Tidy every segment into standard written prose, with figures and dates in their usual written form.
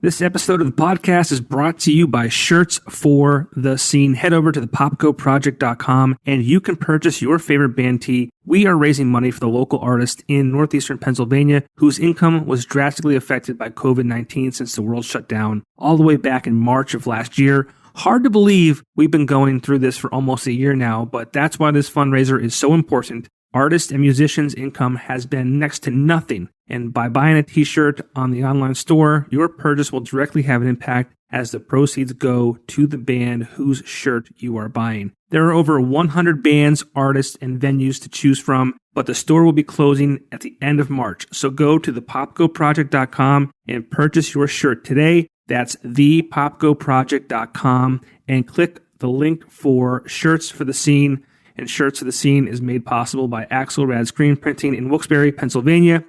This episode of the podcast is brought to you by Shirts for the Scene. Head over to the popkoproject.com and you can purchase your favorite band tee. We are raising money for the local artist in Northeastern Pennsylvania whose income was drastically affected by COVID-19 since the world shut down all the way back in March of last year. Hard to believe we've been going through this for almost a year now, but that's why this fundraiser is so important. Artists and musicians' income has been next to nothing, and by buying a t-shirt on the online store, your purchase will directly have an impact as the proceeds go to the band whose shirt you are buying. There are over 100 bands, artists, and venues to choose from, but the store will be closing at the end of March. So go to thepopkoproject.com and purchase your shirt today. That's thepopkoproject.com and click the link for Shirts for the Scene. And Shirts for the Scene is made possible by Axelrad Screen Printing in Wilkes-Barre, Pennsylvania.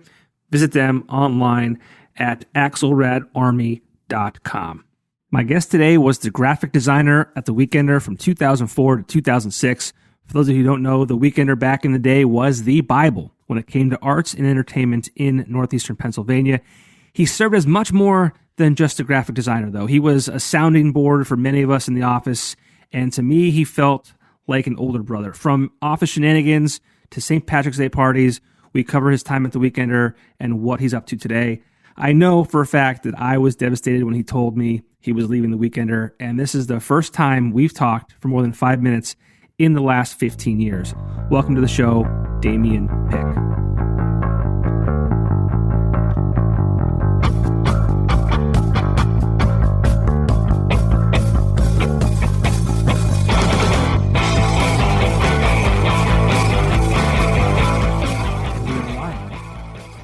Visit them online at axelradarmy.com. My guest today was the graphic designer at The Weekender from 2004 to 2006. For those of you who don't know, The Weekender back in the day was the Bible when it came to arts and entertainment in Northeastern Pennsylvania. He served as much more than just a graphic designer, though. He was a sounding board for many of us in the office, and to me, he felt like an older brother. From office shenanigans to St. Patrick's Day parties, we cover his time at The Weekender and what he's up to today. I know for a fact that I was devastated when he told me he was leaving The Weekender, and this is the first time we've talked for more than 5 minutes in the last 15 years. Welcome to the show, Damion Pick.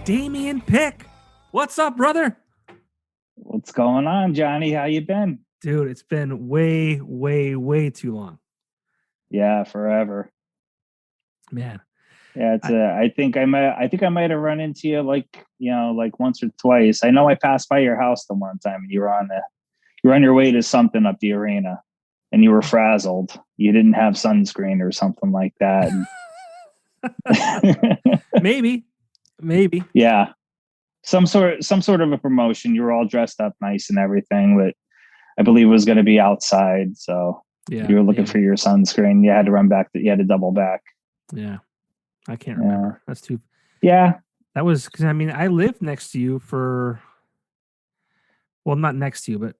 Damion Pick. What's up, brother? What's going on, Johnny? How you been? Dude, it's been way, way, way too long. Yeah, forever. Man. Yeah, it's I think I might have run into you like once or twice. I know I passed by your house the one time and you were on your way to something up the arena and you were frazzled. You didn't have sunscreen or something like that. Maybe. Yeah. Some sort of a promotion. You were all dressed up nice and everything, but I believe it was going to be outside. So you were looking for your sunscreen. You had to run back. You had to double back. Yeah. I can't remember. That's too. Yeah. That was because I lived next to you for, well, not next to you, but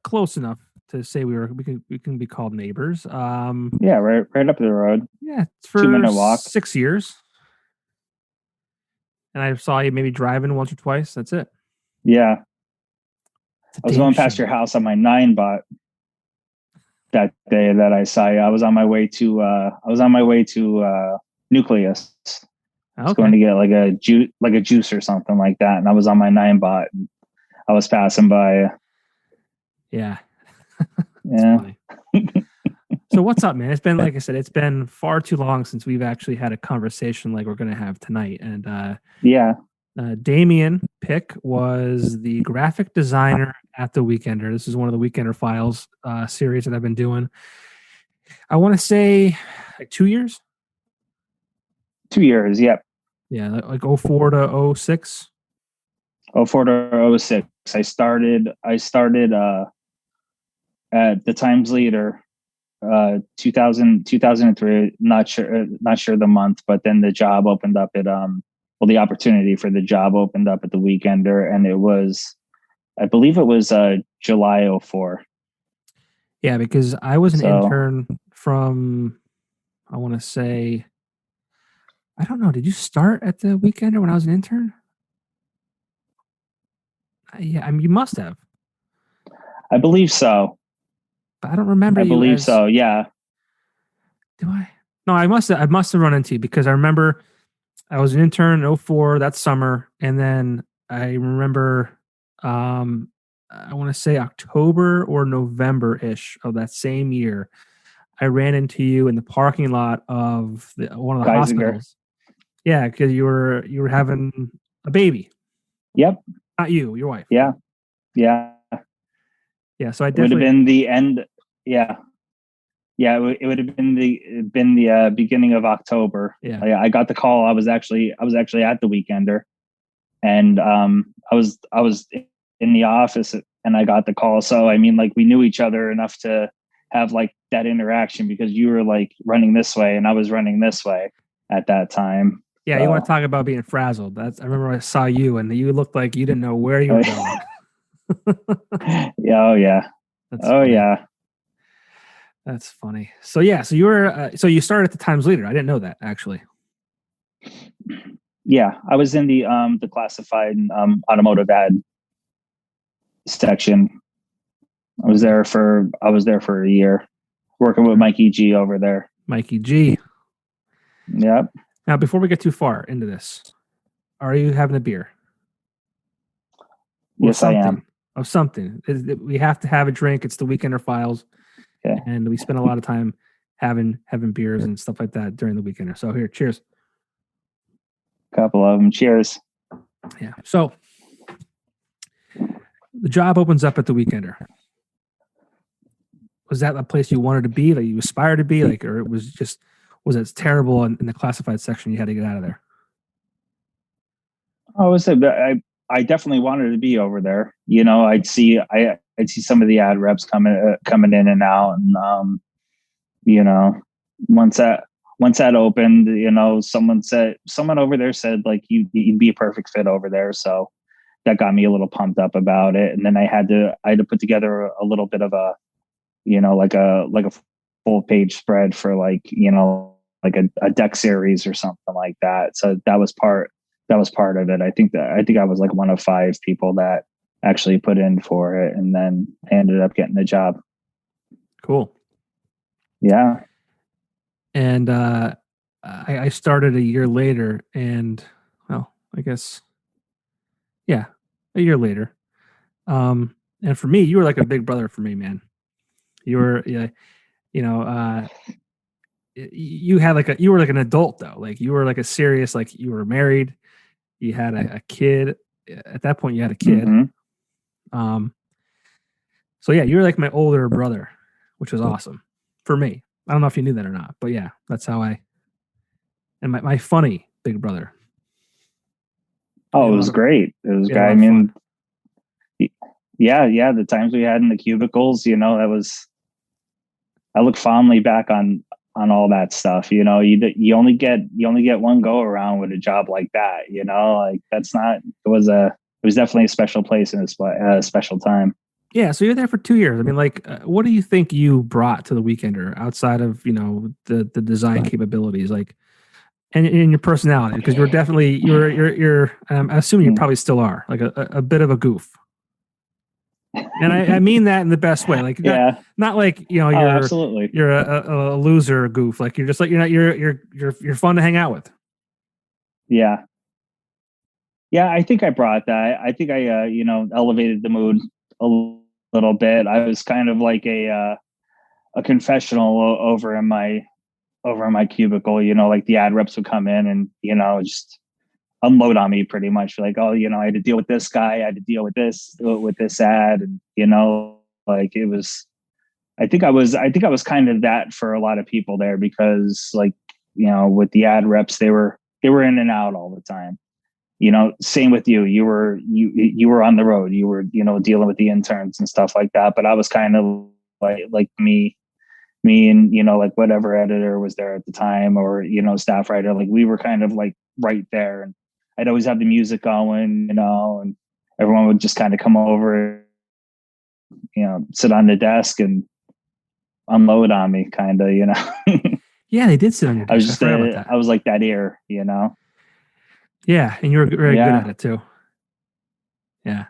close enough to say we can be called neighbors. Yeah. Right up the road. Yeah. For 2-minute walk. 6 years. And I saw you maybe driving once or twice. That's it. Yeah. I was going past your house on my 9-bot that day that I saw you. I was on my way to Nucleus. I was going to get like a juice or something like that. And I was on my 9-bot. I was passing by. Yeah. Yeah. So what's up, man? It's been, like I said, it's been far too long since we've actually had a conversation like we're going to have tonight. And Damion Pick was the graphic designer at The Weekender. This is one of the Weekender Files series that I've been doing. I want to say like 2 years. 2 years, yep. Yeah, like 04 to 06. 04 to 06. I started at the Times Leader. 2003, not sure the month, but then the job opened up at the opportunity for the job opened up at The Weekender, and I believe it was July 04. Yeah, because I was an intern from, I want to say, I don't know, did you start at The Weekender when I was an intern? Yeah, you must have. I believe so. But I don't remember. I believe so. Yeah. Do I? No, I must have run into you because I remember I was an intern in 04 that summer, and then I remember I want to say October or November-ish of that same year, I ran into you in the parking lot of one of the hospitals. Yeah, because you were having a baby. Yep. Not you, your wife. Yeah. So I definitely would have been the end. Yeah. It would have been the beginning of October. Yeah. I got the call. I was actually at the Weekender, and I was in the office and I got the call. So, I mean, like we knew each other enough to have like that interaction because you were like running this way and I was running this way at that time. Yeah, you want to talk about being frazzled. I remember I saw you and you looked like you didn't know where you were going. Yeah, oh yeah. That's oh funny. yeah. That's funny. So yeah, so you were so you started at the Times Leader. I didn't know that actually. Yeah, I was in the classified automotive ad section. I was there for a year, working with Mikey G over there. Mikey G. Yep. Now, before we get too far into this, are you having a beer? Yes, I am. Of something. We have to have a drink. It's the Weekender Files. Okay. And we spend a lot of time having beers and stuff like that during the Weekender. So here, cheers. Couple of them. Cheers. Yeah. So the job opens up at the Weekender. Was that a place you wanted to be, like you aspired to be, like, or it was it terrible in the classified section? You had to get out of there. I definitely wanted to be over there. You know, I'd see some of the ad reps coming in and out, and you know, once that opened, you know, someone over there said like you'd be a perfect fit over there. So that got me a little pumped up about it. And then I had to put together a little bit of a, you know, like a full page spread for like, you know, like a deck series or something like that. So that was part of it. I think I was like one of 5 people that actually put in for it, and then I ended up getting the job. Cool. Yeah. And I started a year later, and well, I guess, yeah, a year later. And for me, you were like a big brother for me, man. You were, yeah, you know, you were like an adult though. Like you were like a serious, like you were married, you had a kid. At that point, you had a kid. Mm-hmm. So yeah, you were like my older brother, which was awesome for me. I don't know if you knew that or not, but yeah, that's how and my funny big brother. Oh, it was great. It was great. I mean, yeah. The times we had in the cubicles, you know, I look fondly back on all that stuff. You know, you only get one go around with a job like that. You know, like it was definitely a special place and a special time. Yeah, so you're there for 2 years. I mean, like, what do you think you brought to the Weekender outside of, you know, the design capabilities, like, and your personality? Because you're definitely you're I assume you probably still are like a bit of a goof, and I mean that in the best way. Like, not like, you know, absolutely, you're a loser goof. Like you're just like you're fun to hang out with. Yeah. I think I brought that. I think I you know, elevated the mood a little bit. I was kind of like a confessional over in my cubicle. You know, like the ad reps would come in and, you know, just unload on me pretty much. Like, oh, you know, I had to deal with this guy, I had to deal with this ad, and, you know, like it was. I think I was kind of that for a lot of people there, because, like, you know, with the ad reps, they were in and out all the time. You know, same with you. You were on the road. You were, you know, dealing with the interns and stuff like that. But I was kind of like me and, you know, like whatever editor was there at the time, or, you know, staff writer, like we were kind of like right there. And I'd always have the music going, you know, and everyone would just kind of come over, you know, sit on the desk and unload on me, kind of, you know. Yeah, they did sit on your desk. I was just I was like that ear, you know. Yeah, and you were very good at it too. Yeah.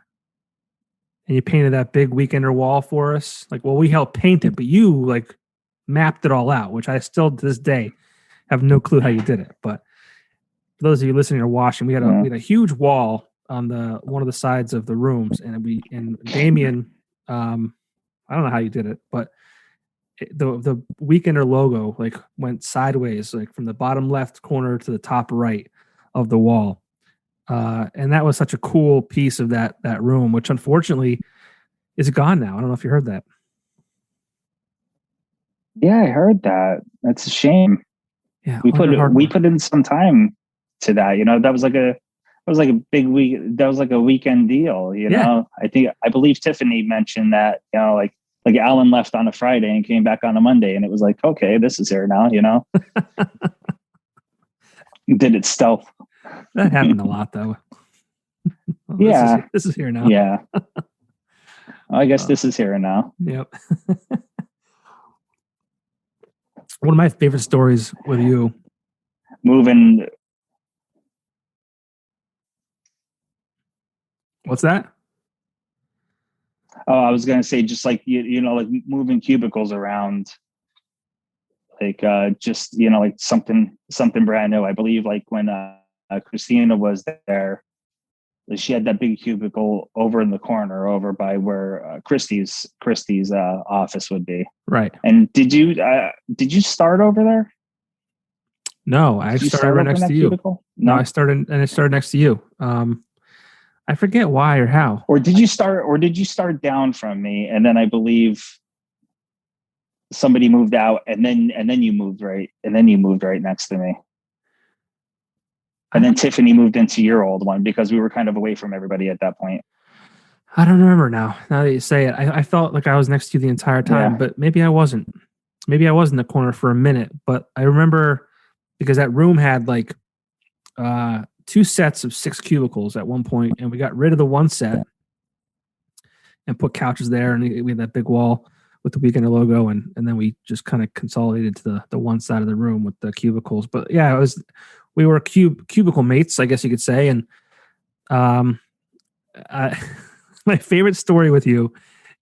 And you painted that big Weekender wall for us. Like, well, we helped paint it, but you like mapped it all out, which I still to this day have no clue how you did it. But for those of you listening or watching, we had a huge wall on one of the sides of the rooms, and Damion, I don't know how you did it, but the Weekender logo like went sideways, like from the bottom left corner to the top right of the wall. And that was such a cool piece of that room, which unfortunately is gone now. I don't know if you heard that. Yeah, I heard that. That's a shame. Yeah, we put in some time to that. You know, that was like was like a big week. That was like a weekend deal, you know. I believe Tiffany mentioned that, you know, like Alan left on a Friday and came back on a Monday, and it was like, okay, this is here now, you know. Did it stealth. That happened a lot, though. Well, yeah, this is here now. Yeah. I guess this is here now. Yep. One of my favorite stories with you. Moving. What's that? Oh, I was going to say, just like, you know, like moving cubicles around, like, just, you know, like something brand new. I believe like when Christina was there, she had that big cubicle over in the corner over by where Christie's office would be. Right. And did you start over there? No, I started right next to you. Cubicle? No, I started next to you. I forget why or how. Or did you start down from me, and then I believe somebody moved out, and then you moved right next to me. And then Tiffany moved into your old one because we were kind of away from everybody at that point. I don't remember now. Now that you say it, I felt like I was next to you the entire time, but maybe I wasn't. Maybe I was in the corner for a minute, but I remember because that room had like 2 sets of 6 cubicles at one point, and we got rid of the one set and put couches there, and we had that big wall with the Weekender logo, and then we just kind of consolidated to the one side of the room with the cubicles. But yeah, we were cubicle mates, I guess you could say. And my favorite story with you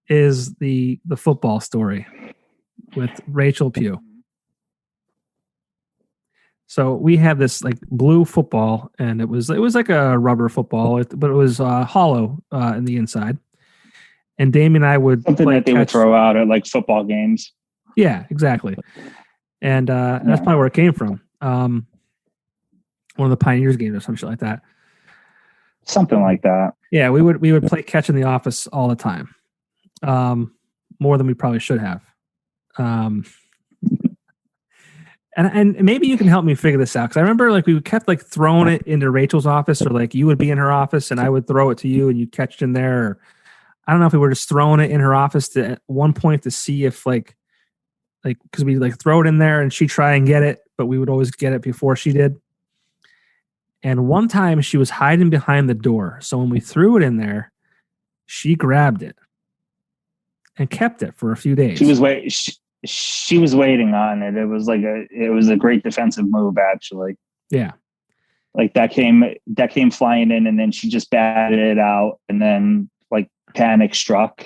is the football story with Rachel Pugh. So we had this like blue football, and it was like a rubber football, but it was hollow in the inside. And Damion and I would something that they would throw out at like football games. Yeah, exactly. And that's probably where it came from. One of the Pioneers games or some shit like that. Something like that. Yeah, we would play catch in the office all the time. More than we probably should have. And maybe you can help me figure this out, because I remember like we kept like throwing it into Rachel's office, or like you would be in her office and I would throw it to you and you catch it in there. Or, I don't know if we were just throwing it in her office at one point to see if like because we like throw it in there and she'd try and get it, but we would always get it before she did. And one time she was hiding behind the door, so when we threw it in there, she grabbed it and kept it for a few days. She was waiting on it. It was a great defensive move, actually. Yeah. Like that came flying in, and then she just batted it out, and then like panic struck,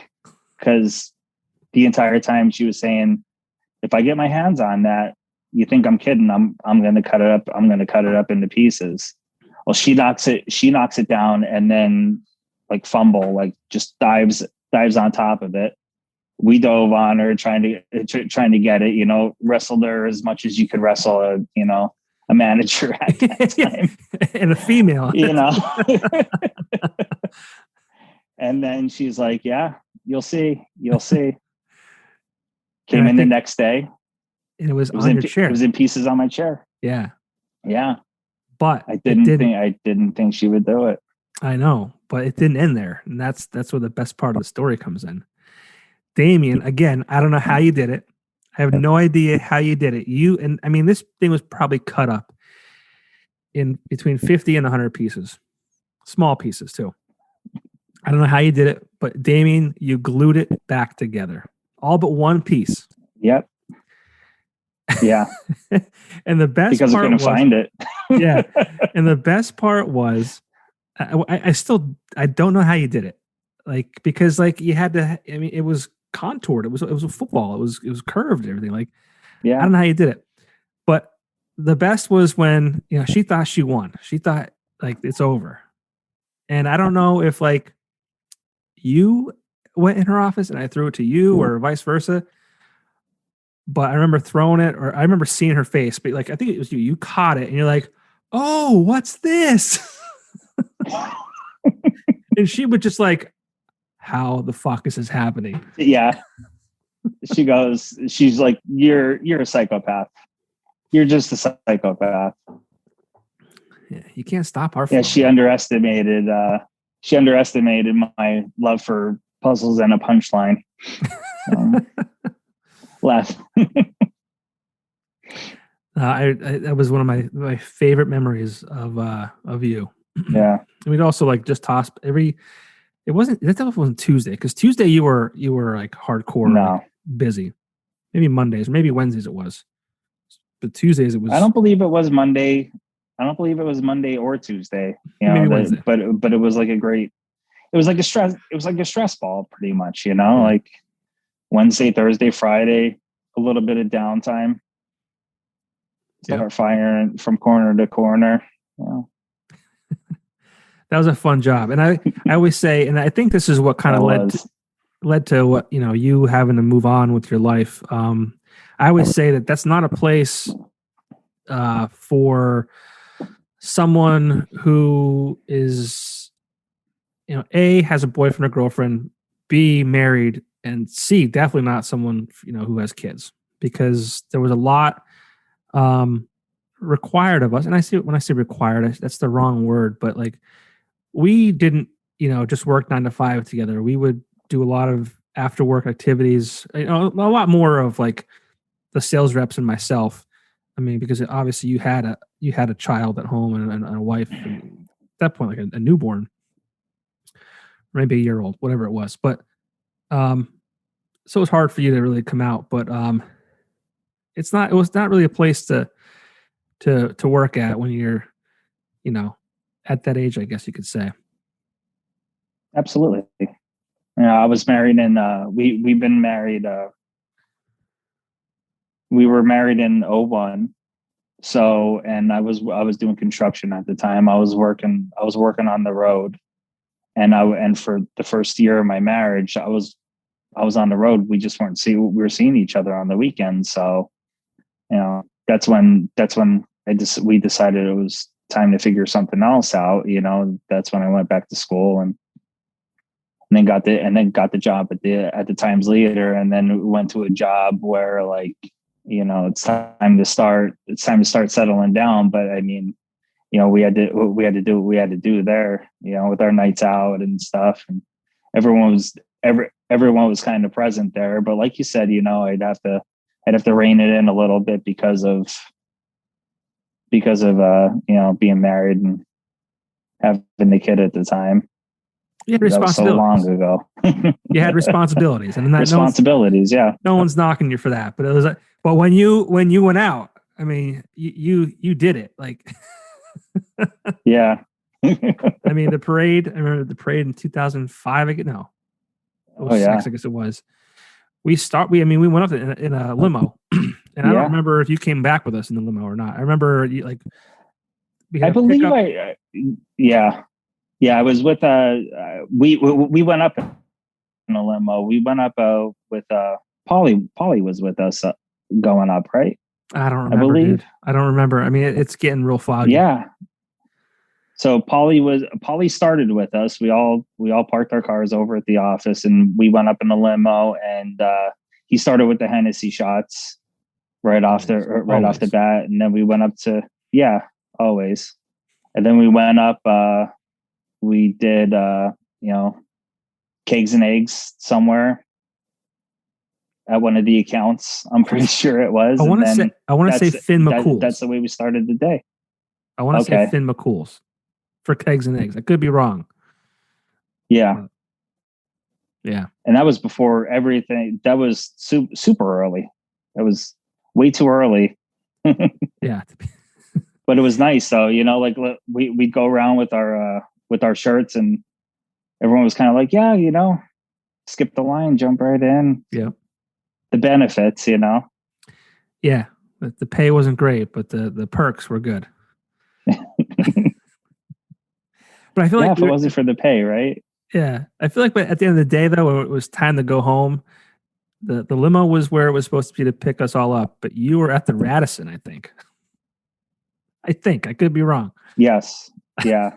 because the entire time she was saying, if I get my hands on that, you think I'm kidding? I'm going to cut it up. I'm going to cut it up into pieces. Well, she knocks it down, and then like fumble, like just dives on top of it. We dove on her trying to get it, you know, wrestled her as much as you could wrestle a manager at that time. And a female, you know. And then she's like, yeah, you'll see. Came in the next day. And it was on your chair. It was in pieces on my chair. Yeah. Yeah. But I didn't think she would do it. I know, but it didn't end there. And that's where the best part of the story comes in. Damion, again, I don't know how you did it. I have no idea how you did it. This thing was probably cut up in between 50 and 100 pieces. Small pieces too. I don't know how you did it, but Damion, you glued it back together. All but one piece. Yep. Yeah. And the best because part I couldn't find it. Yeah. And the best part was, I don't know how you did it. Like, because like you had to, it was contoured. It was a football. It was curved and everything. Like, yeah. I don't know how you did it, but the best was when, she thought she won. She thought like it's over. And I don't know if like you went in her office and I threw it to you or vice versa. But I remember throwing it, or I remember seeing her face, but like, I think it was you. You caught it and you're like, oh, what's this? And she would just like, how the fuck is this happening? Yeah. She's like, you're a psychopath. You're just a psychopath. Yeah, you can't stop our Yeah, flow. she underestimated my love for puzzles and a punchline. Laugh. I that was one of my favorite memories of you. Yeah. And we'd also like just toss every. It wasn't that stuff wasn't Tuesday, because Tuesday you were like hardcore like, busy. Maybe Mondays, maybe Wednesdays it was, but Tuesdays it was. I don't believe it was Monday. I don't believe it was Monday or Tuesday. Maybe Wednesday. But it was like a great. It was like a stress. It was like a stress ball, pretty much. Like Wednesday, Thursday, Friday, a little bit of downtime. Start firing from corner to corner. That was a fun job, and I always say, and I think this is what kind of led to what you having to move on with your life. I always say that's not a place for someone who is, A, has a boyfriend or girlfriend, B, married, and C, definitely not someone who has kids, because there was a lot required of us. And when I say required, that's the wrong word, but like, we didn't, just work 9 to 5 together. We would do a lot of after work activities, a lot more of like the sales reps and myself. I mean, because obviously you had a child at home and a wife, and at that point, like a newborn, maybe a year old, whatever it was. But, so it was hard for you to really come out, but, it was not really a place to work at when you're, at that age, I guess you could say. Absolutely. I was married in we've been married we were married in 2001. So, and I was doing construction at the time. I was working on the road, and for the first year of my marriage, I was on the road. We just we were seeing each other on the weekends. So, that's when we decided it was time to figure something else out. That's when I went back to school and then got the job at the Times Leader, and then went to a job where like, it's time to start settling down. But I mean, we had to do what we had to do there, with our nights out and stuff, and everyone was kind of present there. But like you said, I'd have to rein it in a little bit because of being married and having the kid at the time. You had responsibilities. That was so long ago. You had responsibilities, and responsibilities. No one's knocking you for that, but it was but when you went out, I mean, you did it. Like, yeah. I mean, the parade. I remember the parade in 2005. I guess it was. We went up in a limo, and I don't remember if you came back with us in the limo or not. I remember I believe I was with we went up in a limo. We went up with Polly. Polly was with us going up, right? I don't remember, dude. I don't remember. I mean, it's getting real foggy. Yeah. So Polly started with us. We all parked our cars over at the office, and we went up in the limo, and he started with the Hennessy shots right off the bat. And then we went up to, always. And then we went up, we did, kegs and eggs somewhere at one of the accounts. I'm pretty sure it was. I want to say Finn McCool's. That's the way we started the day. I want to say Finn McCool's for kegs and eggs. I could be wrong. Yeah. Yeah. And that was before everything. That was super early. That was way too early. Yeah. But it was nice. So, like we'd go around with our shirts, and everyone was kind of like, yeah, skip the line, jump right in. Yeah. The benefits, Yeah. The pay wasn't great, but the perks were good. But I feel like if it wasn't for the pay, right? Yeah. I feel like at the end of the day, though, when it was time to go home, the limo was where it was supposed to be to pick us all up, but you were at the Radisson, I think. I could be wrong. Yes. Yeah.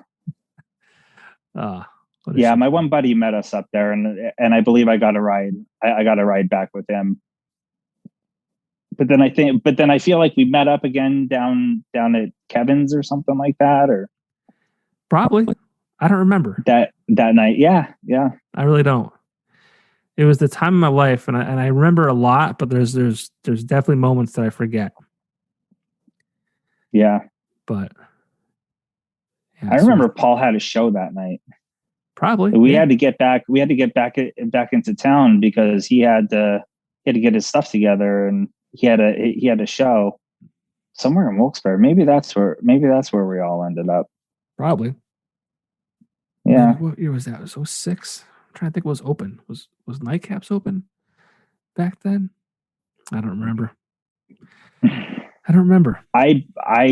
Yeah, my one buddy met us up there, and I believe I got a ride. I got a ride back with him. But then I feel like we met up again down at Kevin's or something like that, or Probably. I don't remember that night. Yeah. I really don't. It was the time of my life, and I remember a lot, but there's definitely moments that I forget. Yeah. But yeah, I remember Paul had a show that night. Probably. We had to get back into town because he had to get his stuff together, and he had a show somewhere in Wilkes-Barre. Maybe that's where we all ended up. Probably. Yeah. Maybe, what year was that? It was 06. I'm trying to think what was open. Was Nightcaps open back then? I don't remember. I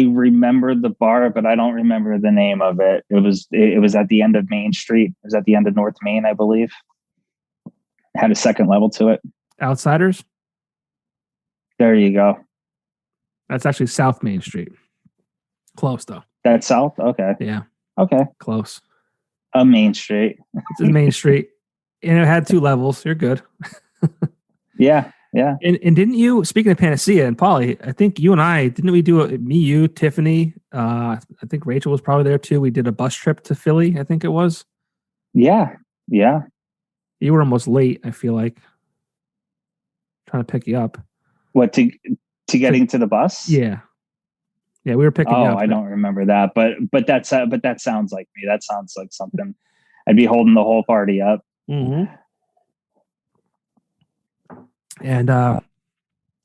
remember the bar, but I don't remember the name of it. It was at the end of Main Street. It was at the end of North Main, I believe. It had a second level to it. Outsiders? There you go. That's actually South Main Street. Close though. That's South? Okay. Yeah. Okay. Close. Main Street. It's Main Street. And it had 2 levels. You're good. Yeah. And didn't you, speaking of Panacea and Polly, I think you and I, didn't we do me, you, Tiffany, I think Rachel was probably there too. We did a bus trip to Philly, I think it was. Yeah. You were almost late, I feel like. Trying to pick you up. What, to getting to the bus? Yeah. Yeah, we were picking you up. I don't remember that, but that sounds like me. That sounds like something I'd be holding the whole party up. Mm-hmm. And that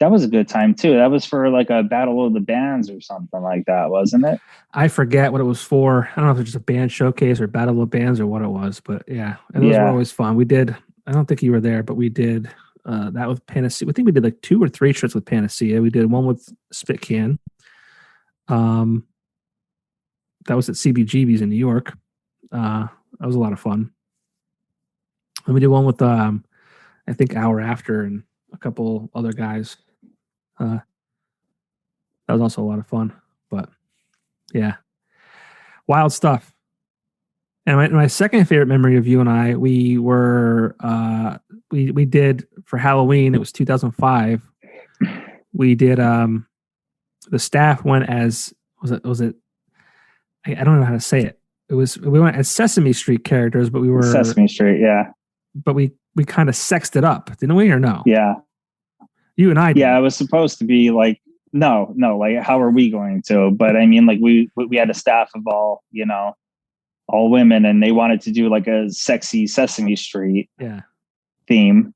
was a good time too. That was for like a battle of the bands or something like that, wasn't it? I forget what it was for. I don't know if it was just a band showcase or battle of bands or what it was, but yeah, and those were always fun. We did. I don't think you were there, but we did that with Panacea. I think we did like 2 or 3 trips with Panacea. We did one with Spit Can. That was at CBGB's in New York. That was a lot of fun. And we did one with I think Hour After and a couple other guys. That was also a lot of fun. But yeah, wild stuff. And my second favorite memory of you and I, we were we did for Halloween. It was 2005. We did the staff went as was it I don't know how to say it. We went as Sesame Street characters, but we were Sesame Street, yeah. But we kind of sexed it up, didn't we, or no? Yeah. You and I did. Yeah, it was supposed to be like no, like how are we going to? But I mean, like we had a staff of all women, and they wanted to do like a sexy Sesame Street theme.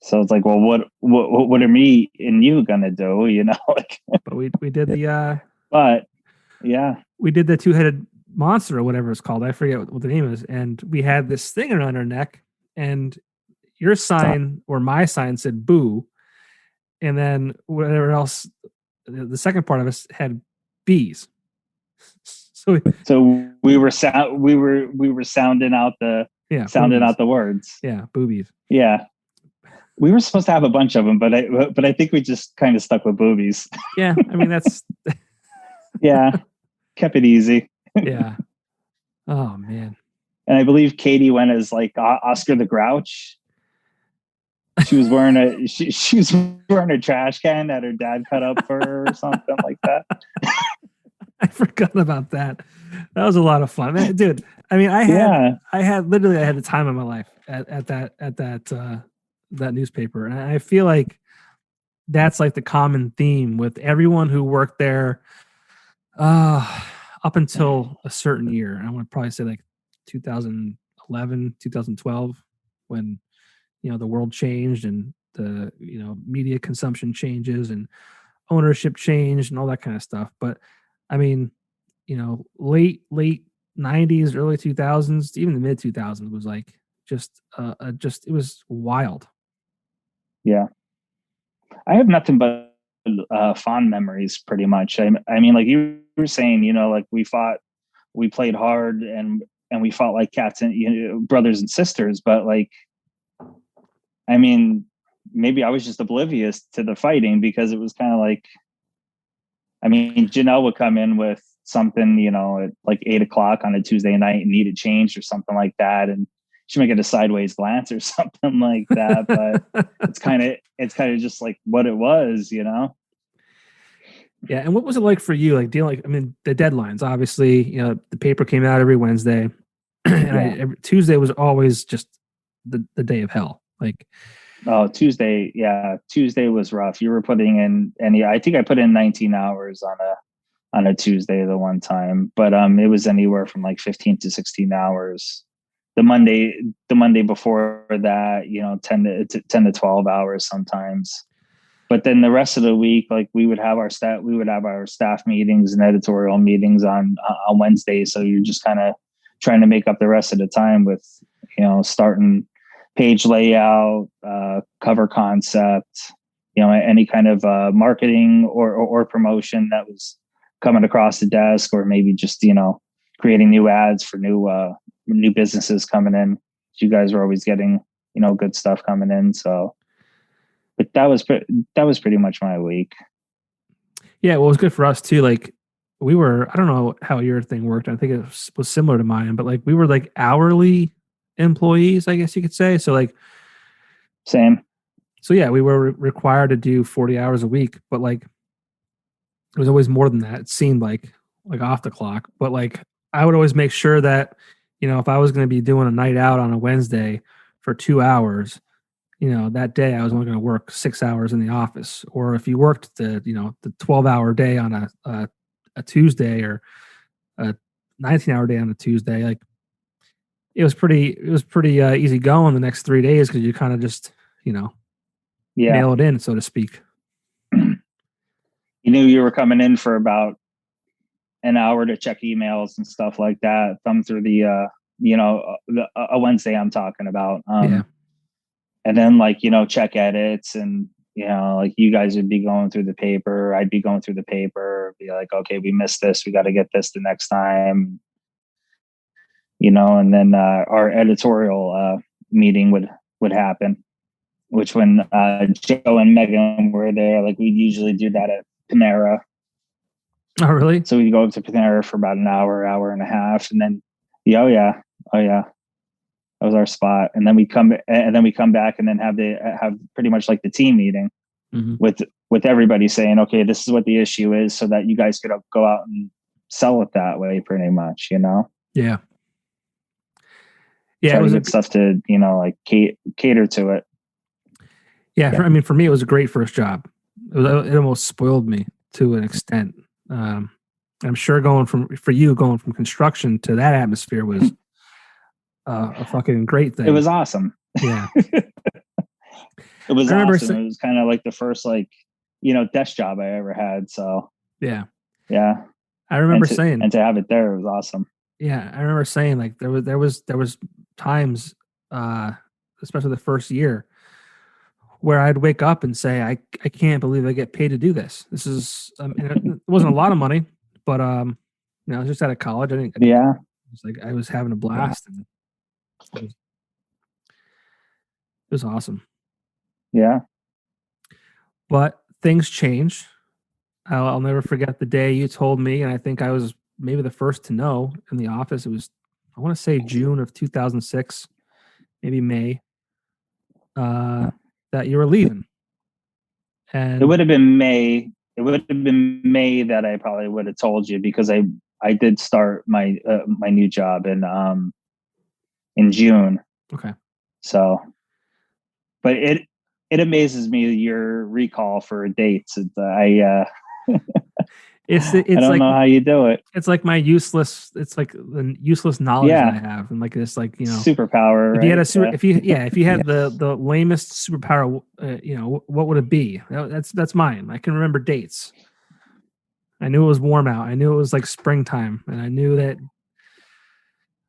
So it's like, well, what are me and you gonna do? Like, but we did the but yeah, we did the 2-headed monster or whatever it's called. I forget what the name is, and we had this thing around our neck, and your sign or my sign said boo, and then whatever else, the second part of us had bees. So we were sounding out the out the words. Yeah, boobies. Yeah. We were supposed to have a bunch of them, but I think we just kind of stuck with boobies. Yeah, I mean that's yeah, kept it easy. Yeah. Oh man. And I believe Katie went as like Oscar the Grouch. She was wearing a trash can that her dad cut up for her or something like that. I forgot about that. That was a lot of fun, man, dude. I mean, I had the time of my life at that newspaper, and I feel like that's like the common theme with everyone who worked there up until a certain year. I want to probably say like 2011, 2012, when the world changed and the media consumption changes and ownership changed and all that kind of stuff. But I mean, late 90s, early 2000s, even the mid 2000s was like just it was wild. Yeah, I have nothing but fond memories, pretty much. I mean, like you were saying, like we played hard and we fought like cats and brothers and sisters. But like, I mean, maybe I was just oblivious to the fighting because it was kind of like, I mean, Janelle would come in with something, at like 8:00 on a Tuesday night and needed changed or something like that, and she might get a sideways glance or something like that. But it's kind of just like what it was, Yeah. And what was it like for you? Like dealing, I mean, the deadlines, obviously, the paper came out every Wednesday and Yeah. every Tuesday was always just the day of hell. Like, Oh, Tuesday. Yeah. Tuesday was rough. You were putting in I think I put in 19 hours on a Tuesday the one time, but it was anywhere from like 15 to 16 hours. The Monday before that, 10 to 12 hours sometimes. But then the rest of the week, like we would have our staff meetings and editorial meetings on Wednesdays. So you're just kind of trying to make up the rest of the time with, starting page layout, cover concept, any kind of marketing or promotion that was coming across the desk, or maybe just, creating new ads for new businesses coming in. You guys were always getting, good stuff coming in. So, but that was pretty much my week. yeah, well, it was good for us too. Like I don't know how your thing worked. I think it was similar to mine, but like we were like hourly employees, I guess you could say. So like, Same. so yeah, we were required to do 40 hours a week, but like it was always more than that. It seemed like off the clock, but like I would always make sure that, if I was going to be doing a night out on a Wednesday for 2 hours, that day I was only going to work 6 hours in the office. Or if you worked the 12-hour day on a Tuesday, or a 19-hour day on a Tuesday, like it was pretty easy going the next 3 days, because you kind of just, Yeah. nail it in, so to speak. You knew you were coming in for about an hour to check emails and stuff like that. Thumb through a Wednesday I'm talking about. Yeah. And then check edits, and, like you guys would be going through the paper. I'd be going through the paper, be like, okay, we missed this. We got to get this the next time, and then our editorial meeting would happen, which when Joe and Megan were there, like we'd usually do that at Panera. Oh, really? So we'd go up to Panera for about an hour and a half, and then, oh yeah, that was our spot. And then we come back, and then have pretty much like the team meeting, mm-hmm. with everybody saying, okay, this is what the issue is, so that you guys could go out and sell it that way, pretty much, Yeah. Yeah, it was good stuff to, like cater to it. Yeah, I mean, for me, it was a great first job. It almost spoiled me to an extent. I'm sure going from construction to that atmosphere was a fucking great thing. It was awesome. Yeah. It was awesome. It was kind of like the first desk job I ever had. So yeah. I remember saying, and to have it there, it was awesome. Yeah, I remember saying, like, there was times, especially the first year, where I'd wake up and say, I can't believe I get paid to do this. This is, it wasn't a lot of money, but I was just out of college. I was having a blast, and it was awesome. Yeah. But things change. I'll never forget the day you told me, and I think I was maybe the first to know in the office. It was, I want to say, June of 2006, maybe May, that you were leaving. And it would have been May. It would have been May that I probably would have told you, because I did start my my new job in June. Okay. So, but it amazes me your recall for dates. It's I don't know how you do it. It's like my useless. It's like the useless knowledge that I have, and like this, like, superpower. If you had if you had the lamest superpower, what would it be? That's mine. I can remember dates. I knew it was warm out. I knew it was like springtime, and I knew that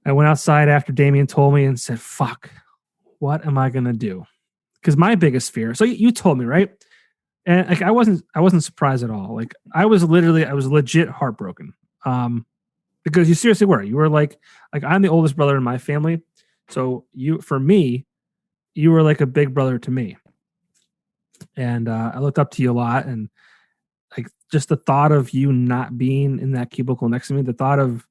I went outside after Damion told me and said, "Fuck, what am I gonna do?" Because my biggest fear. So you told me, right? And like I wasn't surprised at all. Like I was legit heartbroken. Because you seriously were. You were like I'm the oldest brother in my family. So for me, you were like a big brother to me. And I looked up to you a lot, and like just the thought of you not being in that cubicle next to me, the thought of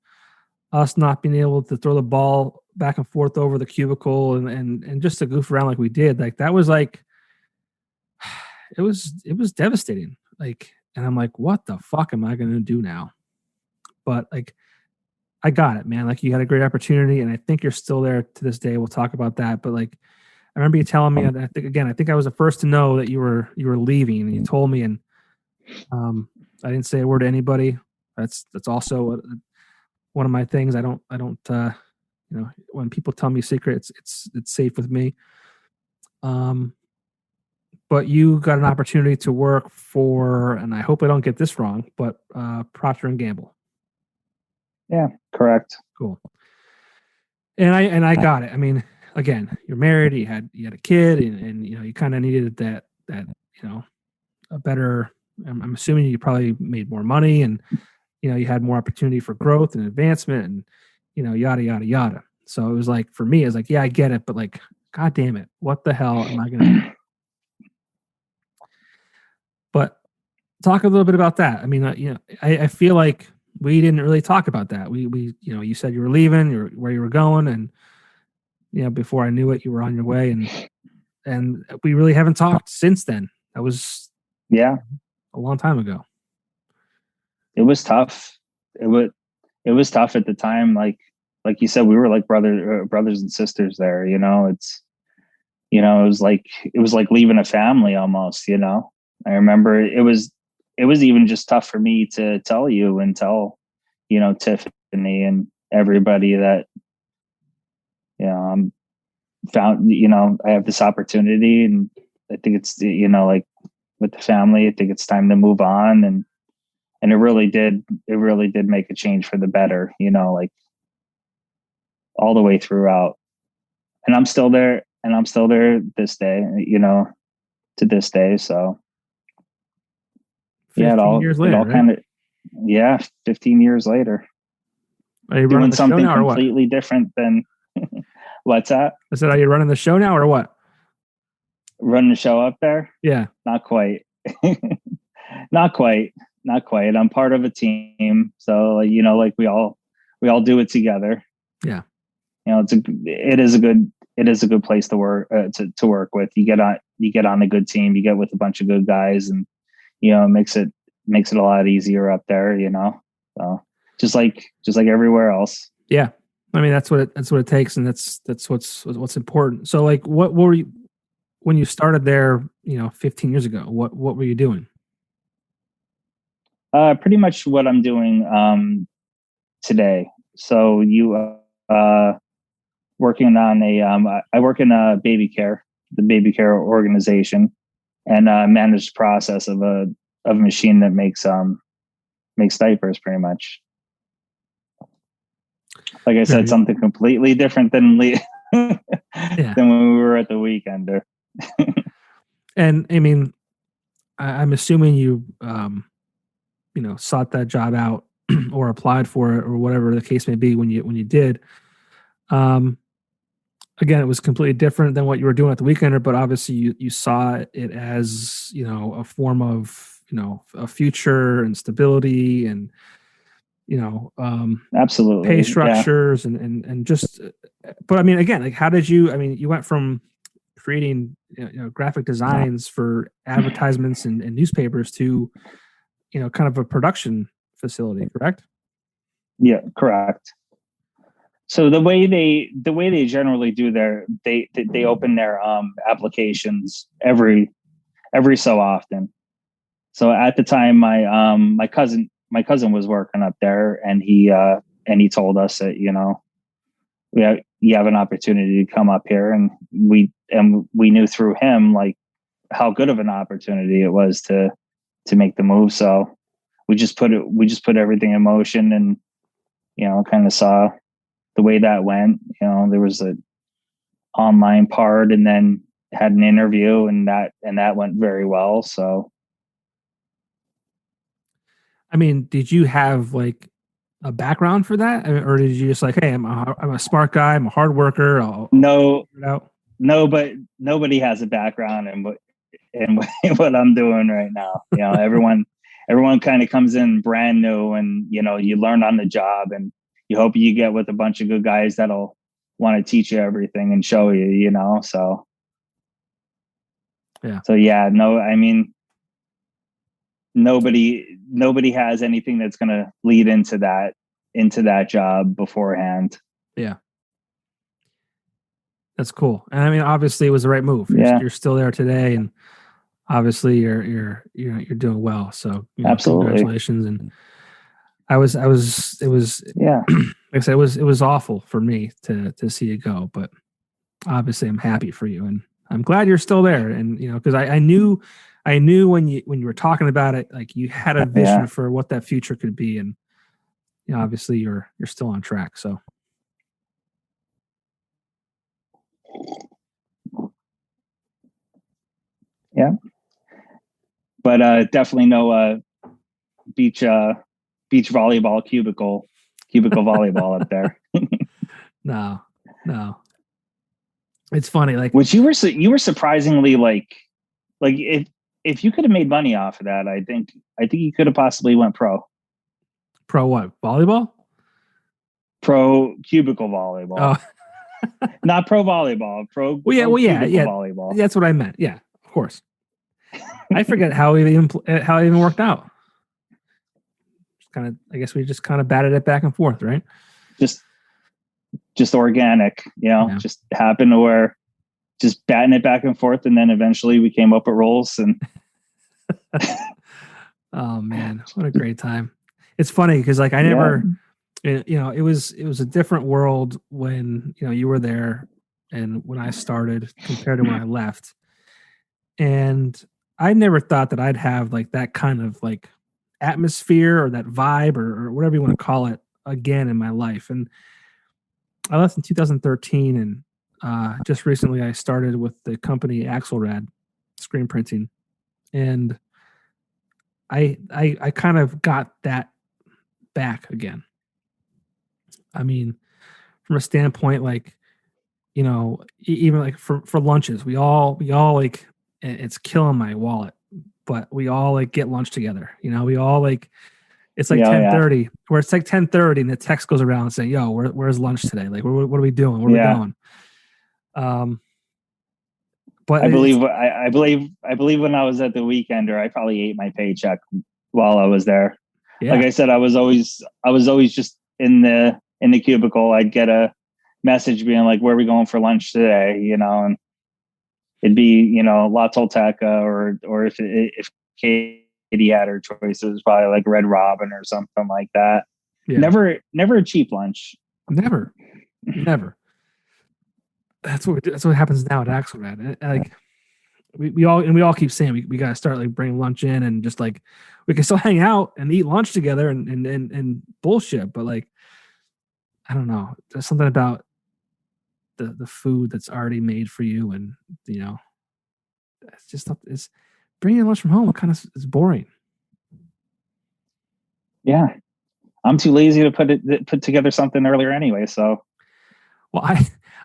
us not being able to throw the ball back and forth over the cubicle and just to goof around like we did, like that was like, it was devastating. Like And I'm like, what the fuck am I going to do now? But like, I got it, man. Like, you had a great opportunity, and I think you're still there to this day. We'll talk about that. But like, I remember you telling me, I think I was the first to know that you were leaving, and you told me, and I didn't say a word to anybody. That's also one of my things. I don't, when people tell me secrets, it's safe with me. But you got an opportunity to work for, and I hope I don't get this wrong, but Procter and Gamble. Yeah, correct. Cool. And I got it. I mean, again, you're married, you had a kid, and you kind of needed that a better. I'm assuming you probably made more money, and you had more opportunity for growth and advancement, and yada yada yada. So it was like, for me, it's like, yeah, I get it, but like, god damn it, what the hell am I gonna do? But talk a little bit about that. I mean, I feel like we didn't really talk about that. We you said you were leaving, where you were going, and before I knew it, you were on your way, and we really haven't talked since then. That was a long time ago. It was tough. It was tough at the time. Like you said, we were like brothers and sisters there. It was like leaving a family almost. I remember it was even just tough for me to tell you and tell Tiffany and everybody that I'm found. I have this opportunity, and I think it's like with the family, I think it's time to move on, and it really did make a change for the better. Like all the way throughout, and I'm still there this day. To this day. So. 15 years later, it all kind of, 15 years later. Are you doing something completely different than what's that? I said, are you running the show now or what? Running the show up there? Yeah. Not quite. Not quite. I'm part of a team. So, like we all do it together. Yeah. It is a good place to work, to work with. You get on a good team, you get with a bunch of good guys, and it makes it a lot easier up there, so just like everywhere else. Yeah. I mean, that's what it takes. And that's what's important. So like, what were you, when you started there, 15 years ago, what were you doing? Pretty much what I'm doing, today. So working on I work in the baby care organization, and manage the process of a machine that makes diapers, pretty much. Like I said, something completely different than than when we were at the Weekender. And I mean, I'm assuming you sought that job out or applied for it or whatever the case may be when you did. Again, it was completely different than what you were doing at the Weekender, but obviously you saw it as, a form of, a future and stability and, absolutely pay structures and just, but I mean, again, like, how did you went from creating, graphic designs for advertisements and newspapers to, kind of a production facility, correct? Yeah, correct. So the way they generally do they open their applications every so often. So at the time, my cousin was working up there, and he told us that you have an opportunity to come up here, and we knew through him like how good of an opportunity it was to make the move. So we just put everything in motion, and kind of saw the way that went. There was an online part, and then had an interview, and that went very well. So, I mean, did you have like a background for that, or did you just like, hey, I'm a smart guy, I'm a hard worker? I'll no, but nobody has a background in what I'm doing right now. Everyone kind of comes in brand new, and you learn on the job, and you hope you get with a bunch of good guys that'll want to teach you everything and show you, so. Yeah. So yeah, no, I mean, nobody has anything that's going to lead into that job beforehand. Yeah. That's cool. And I mean, obviously it was the right move. You're still there today, and obviously you're doing well. So Absolutely. Congratulations. And it was yeah. like I said, it was awful for me to see it go, but obviously I'm happy for you, and I'm glad you're still there. And because I knew when you were talking about it, like you had a vision for what that future could be, and obviously you're still on track. So yeah, but definitely no beach volleyball cubicle volleyball up there. No. It's funny, like which you were surprisingly like if you could have made money off of that, I think you could have possibly went pro. Pro what? Volleyball? Pro cubicle volleyball. Oh. Not pro volleyball. Pro. Volleyball. That's what I meant. Yeah, of course. I forget how it even worked out. I guess we just kind of batted it back and forth, right? Just organic, just happened to where just batting it back and forth, and then eventually we came up with roles. And oh man, what a great time! It's funny because like I never, it was a different world when you were there and when I started compared to when I left, and I never thought that I'd have like that kind of like atmosphere or that vibe or whatever you want to call it again in my life. And I left in 2013, and just recently I started with the company Axelrad screen printing, and I kind of got that back again. I mean, from a standpoint, like, even like for lunches, we all like, it's killing my wallet, but we all like get lunch together. We all like, it's like 10:30, where it's like 10:30 and the text goes around saying, yo, where's lunch today? Like, what are we doing? Where are we going? But I believe when I was at the Weekender, I probably ate my paycheck while I was there. Yeah. Like I said, I was always just in the cubicle. I'd get a message being like, where are we going for lunch today? And it'd be, La Tolteca or if Katie had her choices, probably like Red Robin or something like that. Yeah. Never a cheap lunch. Never. That's what happens now at Axelrad. Like we all keep saying we got to start like bringing lunch in, and just like we can still hang out and eat lunch together and bullshit. But like, I don't know, there's something about the food that's already made for you, and it's bringing lunch from home kind of is boring. Yeah, I'm too lazy to put together something earlier anyway. So, well,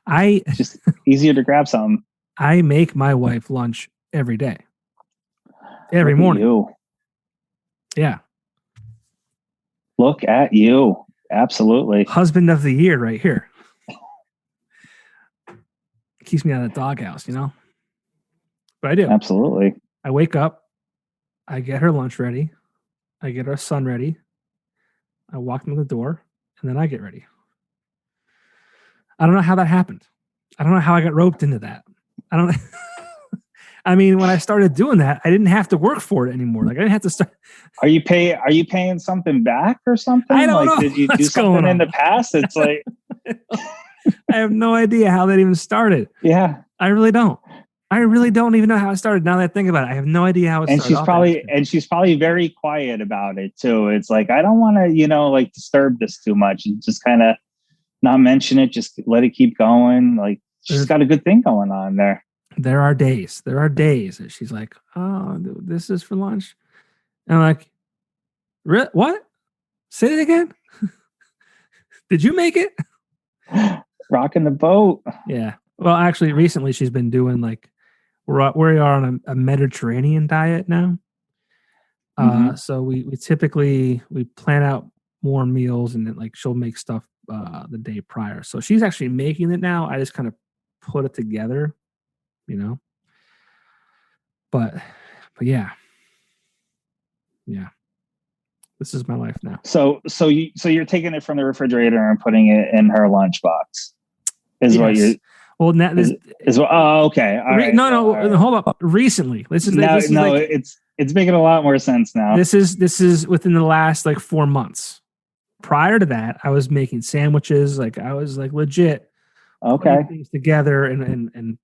I just easier to grab something. I make my wife lunch every day, every morning. You. Yeah. Look at you. Absolutely. Husband of the year right here. Keeps me out of the doghouse, But I do. Absolutely. I wake up, I get her lunch ready, I get our son ready, I walk them to the door, and then I get ready. I don't know how that happened. I don't know how I got roped into that. I don't know. I mean, when I started doing that, I didn't have to work for it anymore. Like I didn't have to start. Are you paying something back or something? I don't know. Did you do something in the past? It's like I have no idea how that even started. Yeah. I really don't even know how it started. Now that I think about it, I have no idea how it started. She's probably very quiet about it too. It's like, I don't want to, like disturb this too much, and just kind of not mention it. Just let it keep going. Like she's got a good thing going on there. There are days that she's like, oh, this is for lunch. And I'm like, what? Say it again. Did you make it? Rocking the boat. Yeah. Well, actually, recently she's been doing like, we are on a Mediterranean diet now. So we typically plan out more meals, and then like she'll make stuff the day prior. So she's actually making it now. I just kind of put it together, But yeah. Yeah. This is my life now. So you're taking it from the refrigerator and putting it in her lunchbox. Is what you're. Well, now this is what. Oh, okay. All right. No, all right. hold up. Recently, this is it's making a lot more sense now. This is within the last like 4 months. Prior to that, I was making sandwiches. Like I was like legit. Okay. Putting things together and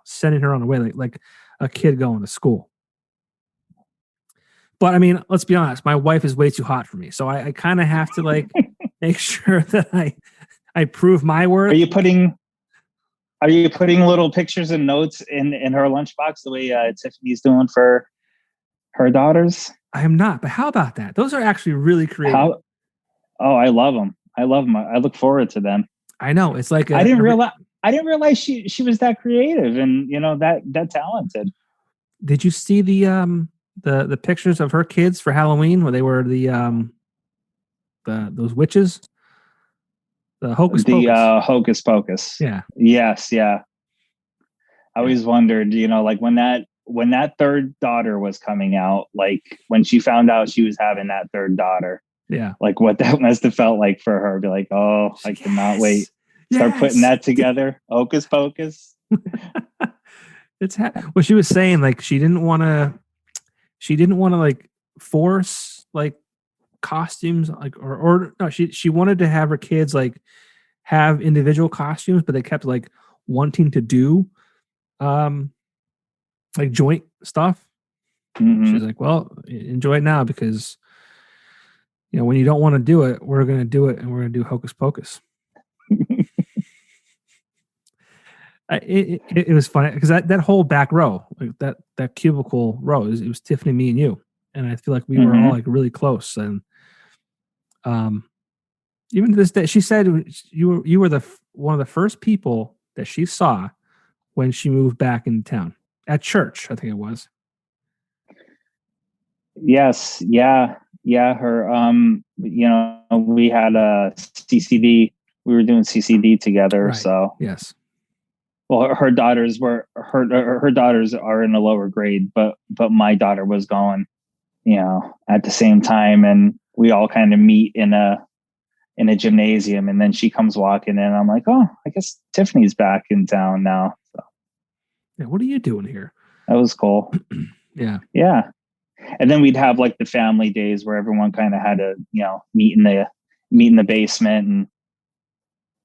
sending her on the way like a kid going to school. But I mean, let's be honest. My wife is way too hot for me, so I kind of have to like make sure that I prove my worth. Are you putting little pictures and notes in her lunchbox the way Tiffany's doing for her daughters? I am not, but how about that? Those are actually really creative. I love them. I look forward to them. I know. It's like I didn't realize she was that creative and that talented. Did you see the pictures of her kids for Halloween where they were those witches? The Hocus Pocus. Hocus Pocus. Yeah. Yes, yeah. I always wondered, like when that third daughter was coming out, like when she found out she was having that third daughter. Yeah. Like what that must have felt like for her. Be like, oh, I cannot wait. Start putting that together. Hocus Pocus. Well, she was saying like she didn't want to like force like costumes like or no, she wanted to have her kids like have individual costumes, but they kept like wanting to do like joint stuff. Mm-hmm. She's like, well, enjoy it now because when you don't want to do it, we're going to do it and we're going to do Hocus Pocus. It was funny because that whole back row, like that cubicle row, it was Tiffany, me, and you, and I feel like we were all like really close. And even to this day, she said you were one of the first people that she saw when she moved back into town at church. I think it was. Yes, yeah. Her, we had a CCD. We were doing CCD together. Right. So yes. Well, her daughters are in a lower grade, but my daughter was going, at the same time, and we all kind of meet in a gymnasium, and then she comes walking in. I'm like, oh, I guess Tiffany's back in town now. So. Yeah, what are you doing here? That was cool. Yeah. Yeah. And then we'd have like the family days where everyone kind of had to, meet in the basement, and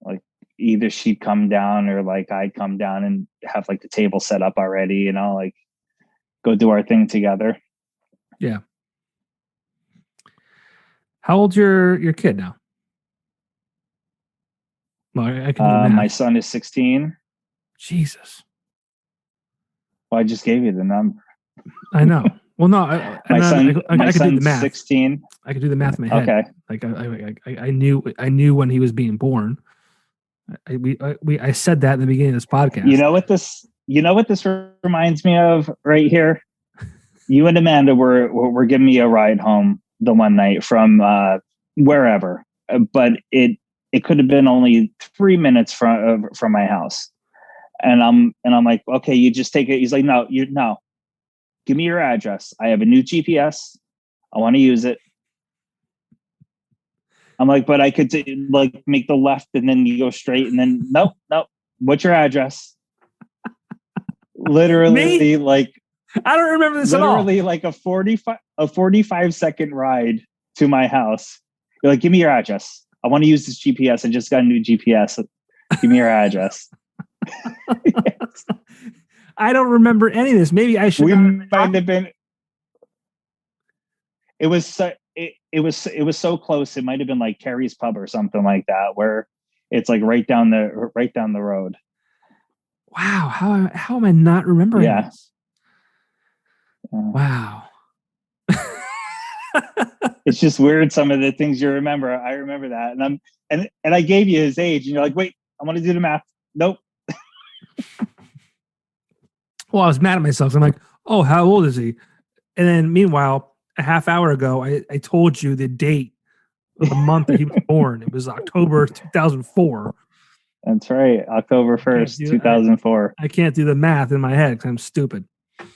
like either she'd come down or like I'd come down and have like the table set up already, like go do our thing together. Yeah. How old's your kid now? Well, I can do the math. My son is 16. Jesus. Well, I just gave you the number. I know. Well, no, my son's do the math. 16. I could do the math in my head. Okay. Like I knew when he was being born. I said that in the beginning of this podcast. You know what this reminds me of right here? You and Amanda were giving me a ride home the one night from wherever, but it could have been only 3 minutes from my house, and I'm like, okay, you just take it. He's like, no, give me your address. I have a new GPS. I want to use it. I'm like, but I could make the left and then you go straight and then nope. What's your address? Literally, Me? like I don't remember this at all. Literally, like a 45-second ride to my house. You're like, give me your address. I want to use this GPS. I just got a new GPS. Give me your address. Yes. I don't remember any of this. Maybe I should. We might have been. It was so close. It might have been like Carrie's Pub or something like that, where it's like right down the road. Wow, how am I not remembering this? Wow. It's just weird. Some of the things you remember. I remember that, and I gave you his age, and you're like, wait, I want to do the math. Nope. Well, I was mad at myself. I'm like, oh, how old is he? And then meanwhile, a half hour ago, I told you the date of the month that he was born. It was October 2004. That's right. October 1st, 2004. I can't do the math in my head because I'm stupid.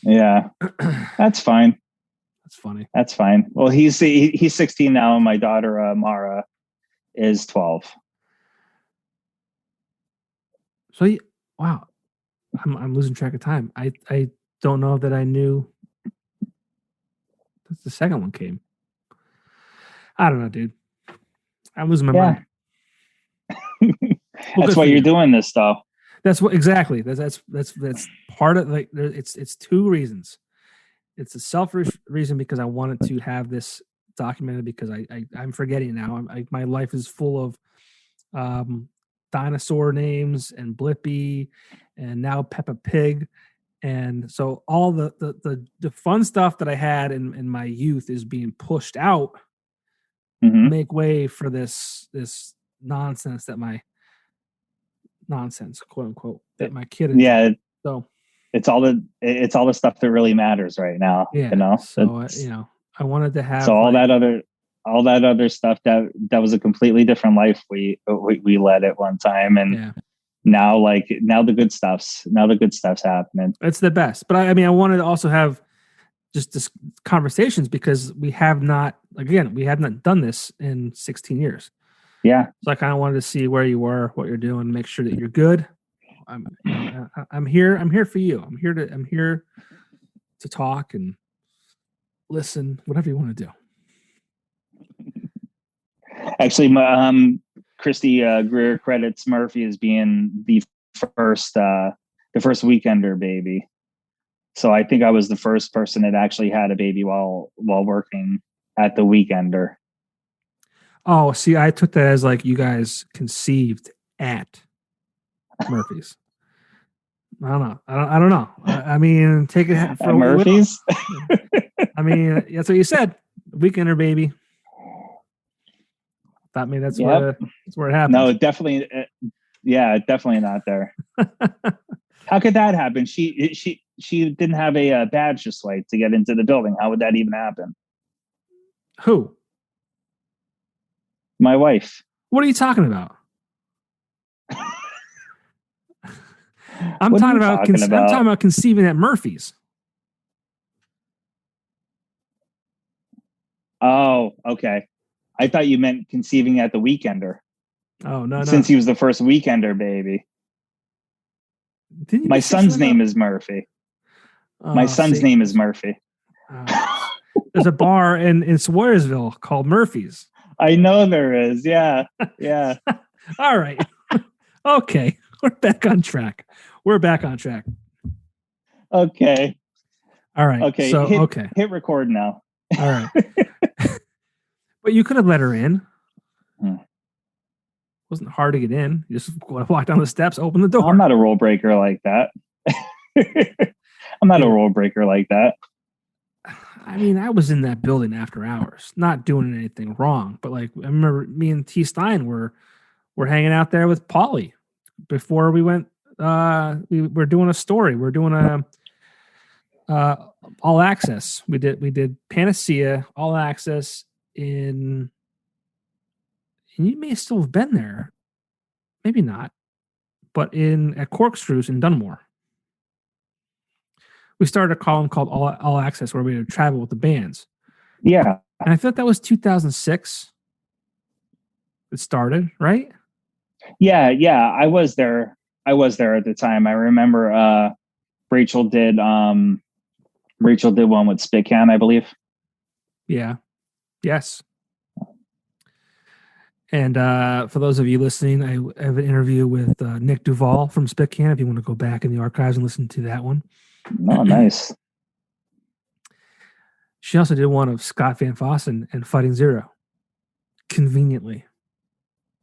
Yeah, that's fine. That's funny. That's fine. Well, he's 16 now, and my daughter Mara is 12. So, wow, I'm losing track of time. I don't know that I knew that the second one came. I don't know, dude. I'm losing my mind. Well, that's why you're doing this stuff. That's what exactly. That's part of like. It's two reasons. It's a selfish reason because I wanted to have this documented because I'm forgetting now. My life is full of dinosaur names and Blippi, and now Peppa Pig, and so all the fun stuff that I had in my youth is being pushed out to make way for this nonsense quote unquote that my kid is. Yeah. So it's all the stuff that really matters right now. Yeah. You know. So I wanted to have all that other stuff that was a completely different life we led at one time, and now the good stuff's happening. It's the best. But I wanted to also have just this conversations because we have not done this in 16 years. Yeah. So I kind of wanted to see where you were, what you're doing, make sure that you're good. I'm here. I'm here for you. I'm here to talk and listen, whatever you want to do. Actually, Christy Greer credits Murphy as being the first weekender baby. So I think I was the first person that actually had a baby while working at the Weekender. Oh, see, I took that as like you guys conceived at Murphy's. I don't know. I mean, take it for Murphy's. I mean, that's what you said. Weekender baby. That mean that's where it happened. No, definitely. Definitely not there. How could that happen? She didn't have a badge to swipe to get into the building. How would that even happen? Who? My wife. What are you talking about? I'm talking about conceiving at Murphy's. Oh, okay. I thought you meant conceiving at the Weekender. Oh, no. Since he was the first Weekender baby. My son's name is Murphy. My son's name is Murphy. There's a bar in Sawyersville called Murphy's. I know there is. Yeah. Yeah. All right. Okay. We're back on track. Okay. All right. Okay. So, hit record now. All right. But you could have let her in. Wasn't hard to get in. You just walk down the steps, open the door. I'm not a rule breaker like that. I mean, I was in that building after hours, not doing anything wrong. But like, I remember me and T. Stein were hanging out there with Paulie before we went. We were doing a story. We're doing a all access. We did Panacea all access and you may still have been there, maybe not, but at Corkscrews in Dunmore. We started a column called All Access where we would travel with the bands. Yeah. And I thought that was 2006. It started, right? Yeah. I was there at the time. I remember Rachel did one with Spitcan, I believe. Yeah. Yes. And for those of you listening, I have an interview with Nick Duvall from Spitcan. If you want to go back in the archives and listen to that one. Oh, nice. She also did one of Scott Van Fossen and Fighting Zero. Conveniently.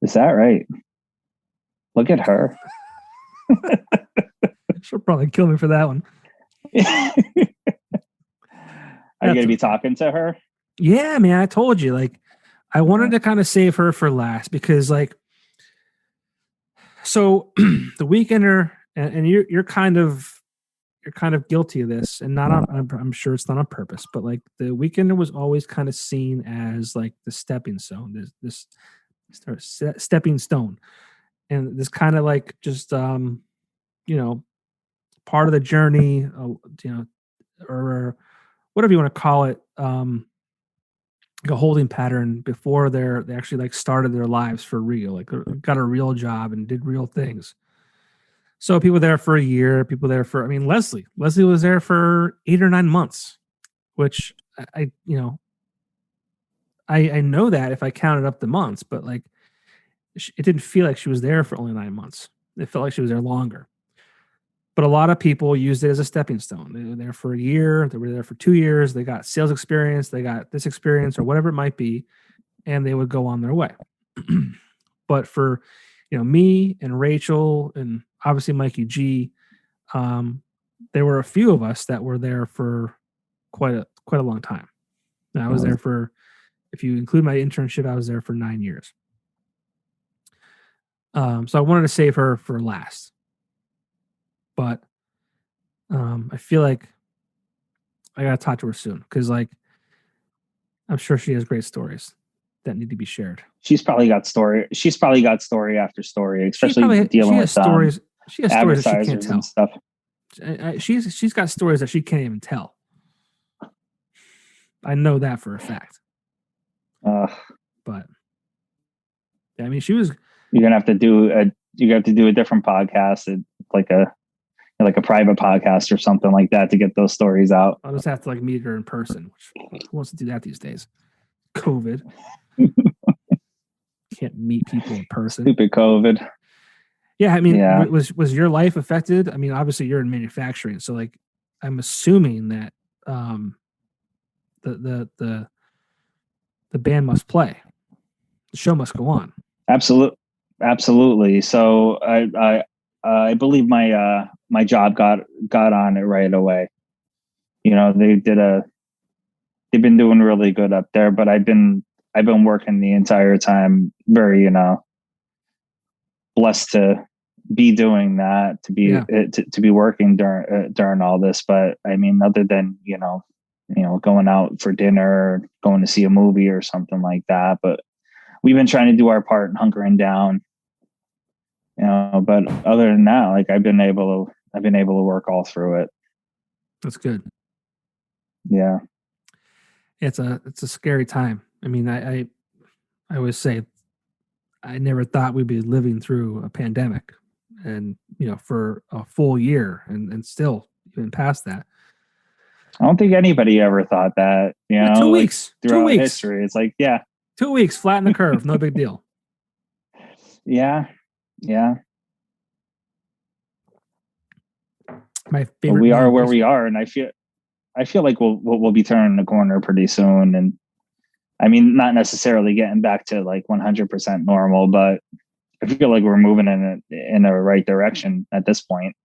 Is that right? Look at her. She'll probably kill me for that one. Are you going to be talking to her? Yeah, man. I told you, like, I wanted to kind of save her for last because, like, so the Weekender, and you're kind of guilty of this, and I'm sure it's not on purpose, but like the Weekender was always kind of seen as like the stepping stone, this stepping stone, and this kind of like just part of the journey, or whatever you want to call it, like a holding pattern before they actually like started their lives for real, like got a real job and did real things. So people there for a year, people there for, I mean, Leslie was there for 8 or 9 months, which I you know, I know that if I counted up the months, but like it didn't feel like she was there for only 9 months. It felt like she was there longer. But a lot of people used it as a stepping stone. They were there for a year, they were there for 2 years, they got sales experience, they got this experience or whatever it might be, and they would go on their way. But for me and Rachel and obviously Mikey G, there were a few of us that were there for quite a long time. And I was there for, if you include my internship, I was there for 9 years. So I wanted to save her for last. But I feel like I gotta talk to her soon because, like, I'm sure she has great stories that need to be shared. She's probably got story. She's probably got story after story, especially dealing with stories. She has stories that she can't tell. And stuff. She's got stories that she can't even tell. I know that for a fact. But yeah, I mean, she was. You're gonna have to do a different podcast, like a private podcast or something like that to get those stories out. I'll just have to like meet her in person. Which, who wants to do that these days? COVID. Can't meet people in person. Stupid COVID. Yeah, I mean, was your life affected? I mean, obviously you're in manufacturing, so like, I'm assuming that the band must play, the show must go on. Absolutely. So I believe my job got on it right away. They've been doing really good up there, but I've been working the entire time. Very, blessed to be doing that, to be working during all this. But I mean, other than, going out for dinner, going to see a movie or something like that, but we've been trying to do our part and hunkering down, but other than that, like I've been able to work all through it. That's good. Yeah. It's a scary time. I mean, I always say I never thought we'd be living through a pandemic and, for a full year and still even past that. I don't think anybody ever thought that, 2 weeks throughout history. It's like, 2 weeks, flatten the curve. No big deal. Yeah. My favorite. We are where we are. And I feel like we'll be turning the corner pretty soon. And I mean, not necessarily getting back to like 100% normal, but I feel like we're moving in a right direction at this point.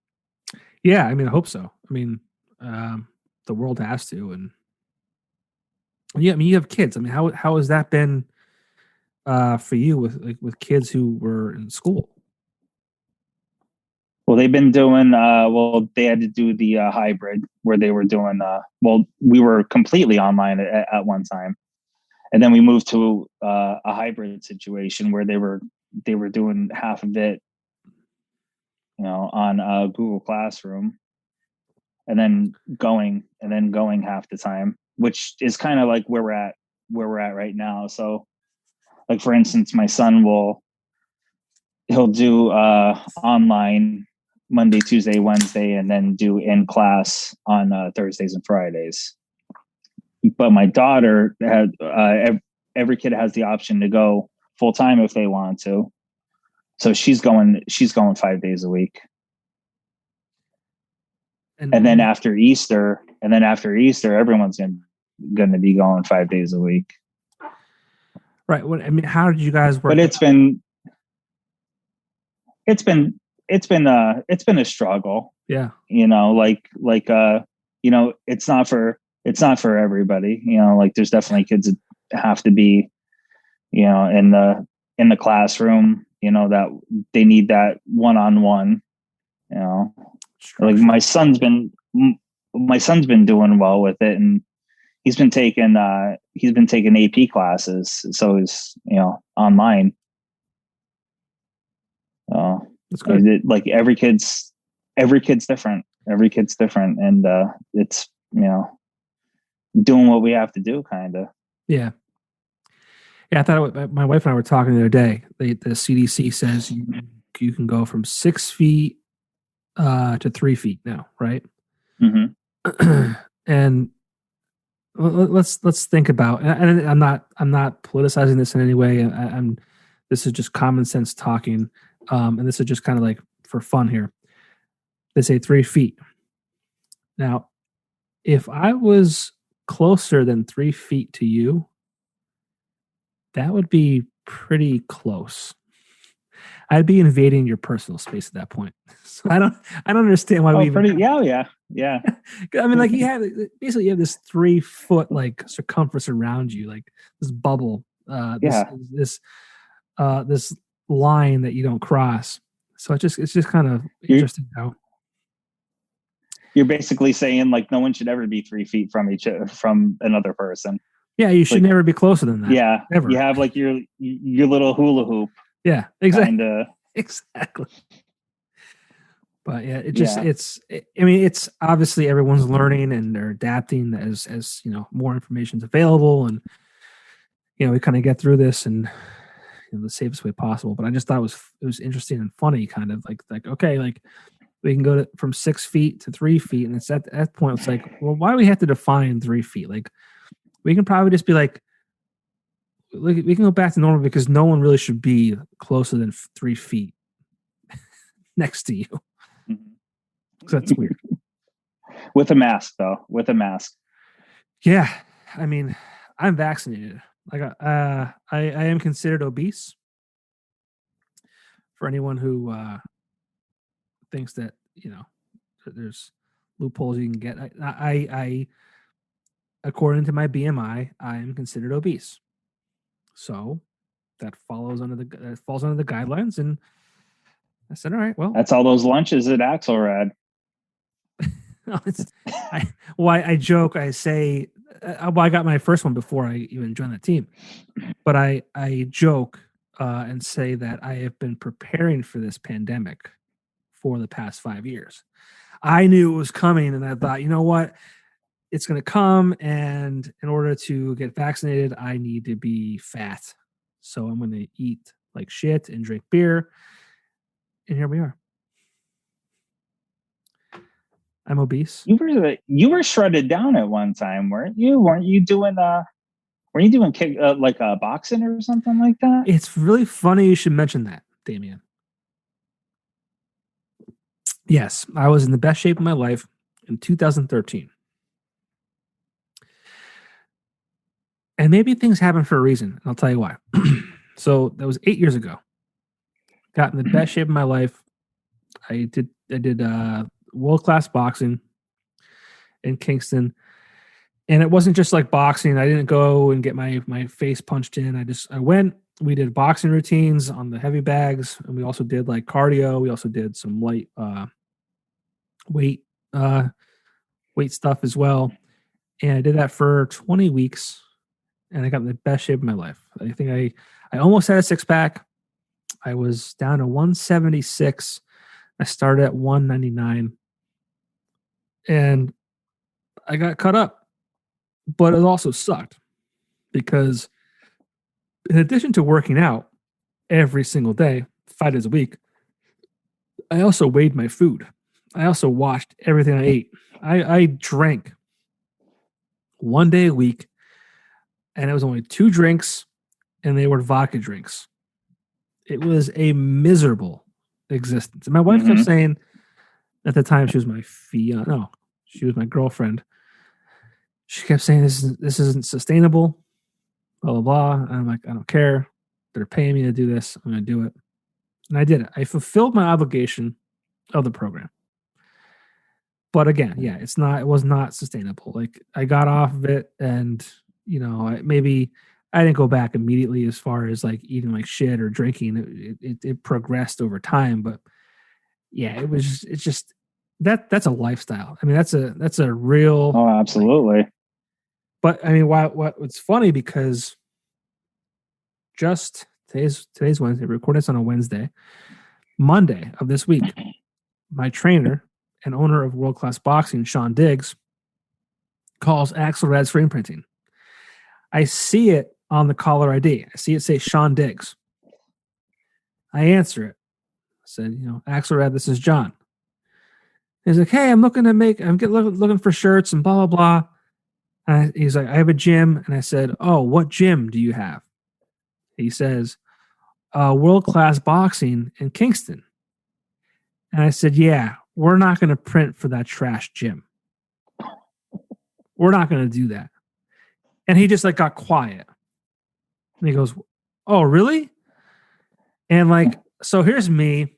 Yeah. I mean, I hope so. I mean, the world has to, and yeah, I mean, you have kids. I mean, how has that been for you with kids who were in school? Well, they've been doing, they had to do the hybrid where they were doing, we were completely online at one time. And then we moved to a hybrid situation where they were doing half of it, on Google Classroom, and then going half the time, which is kind of like where we're at right now. So like, for instance, my son he'll do online Monday, Tuesday, Wednesday, and then do in class on Thursdays and Fridays. But my daughter had every kid has the option to go full time if they want to. So she's going 5 days a week. And then after Easter, everyone's going to be going 5 days a week. Right. Well, I mean, how did you guys work? But it's been a struggle. Yeah. It's not for everybody. Like there's definitely kids that have to be, in the classroom, that they need that one-on-one, like my son's been doing well with it, and he's been taking AP classes. So he's, online. That's good. Like every kid's different. And it's, doing what we have to do, kind of. Yeah. Yeah, I thought my wife and I were talking the other day. The CDC says you can go from 6 feet to 3 feet now, right? Mm-hmm. And let's think about. And I'm not politicizing this in any way. I'm this is just common sense talking, and this is just kind of like for fun here. They say 3 feet. Now, if I was closer than 3 feet to you, that would be pretty close. I'd be invading your personal space at that point. So I don't understand why we even. Pretty. Yeah. I mean, like you have this 3 foot like circumference around you, like this bubble. This line that you don't cross. So it's just kind of interesting how. You're basically saying like no one should ever be 3 feet from another person. Yeah, you should never be closer than that. Yeah, ever. You have like your little hula hoop. Yeah, exactly. Kinda. Exactly. But yeah, it's obviously everyone's learning and they're adapting as more information is available, and we kind of get through this and the safest way possible. But I just thought it was interesting and funny, kind of like okay, like we can go from 6 feet to 3 feet, and it's at that point it's like, well, why do we have to define 3 feet? Like we can probably just be like, we can go back to normal because no one really should be closer than 3 feet next to you. So that's weird. With a mask, though. With a mask. Yeah, I mean, I'm vaccinated. Like, I am considered obese. For anyone who thinks that there's loopholes you can get, I according to my BMI, I am considered obese. So that falls under the guidelines, and I said, all right, well, that's all those lunches at Axelrad. I joke. I say, I got my first one before I even joined the team, but I joke and say that I have been preparing for this pandemic for the past 5 years. I knew it was coming, and I thought, you know what, it's going to come, and in order to get vaccinated, I need to be fat. So I'm going to eat like shit and drink beer, and here we are. I'm obese. You were shredded down at one time, weren't you? Weren't you doing like boxing or something like that? It's really funny you should mention that, Damion. Yes, I was in the best shape of my life in 2013. And maybe things happen for a reason, and I'll tell you why. So that was 8 years ago. Got in the best shape of my life. I did world-class boxing in Kingston. And it wasn't just like boxing. I didn't go and get my face punched in. I went, we did boxing routines on the heavy bags, and we also did like cardio. We also did some light weight stuff as well. And I did that for 20 weeks, and I got in the best shape of my life. I think I almost had a six-pack. I was down to 176. I started at 199. And I got cut up. But it also sucked because in addition to working out every single day, 5 days a week, I also weighed my food. I also watched everything I ate. I drank 1 day a week, and it was only 2 drinks, and they were vodka drinks. It was a miserable existence. And my wife kept saying, at the time she was my she was my girlfriend. She kept saying, this isn't sustainable, blah, blah, blah. And I'm like, I don't care. They're paying me to do this. I'm going to do it. And I did it. I fulfilled my obligation of the program. But again, yeah, it was not sustainable. Like I got off of it, and, maybe I didn't go back immediately as far as like eating like shit or drinking. It progressed over time. But yeah, it's just that's a lifestyle. I mean, that's a real. Oh, absolutely. But I mean, what's funny because just today's Wednesday, we're recording this on a Wednesday. Monday of this week, my trainer and owner of World Class Boxing, Sean Diggs, calls Axelrad Screen Printing. I see it on the caller ID. I see it say Sean Diggs. I answer it. I said, Axelrad, this is John. He's like, hey, I'm looking for shirts and blah, blah, blah. And he's like, I have a gym. And I said, oh, what gym do you have? He says, World Class Boxing in Kingston. And I said, yeah, we're not going to print for that trash gym. We're not going to do that. And he just like got quiet. And he goes, oh, really? And like, so here's me.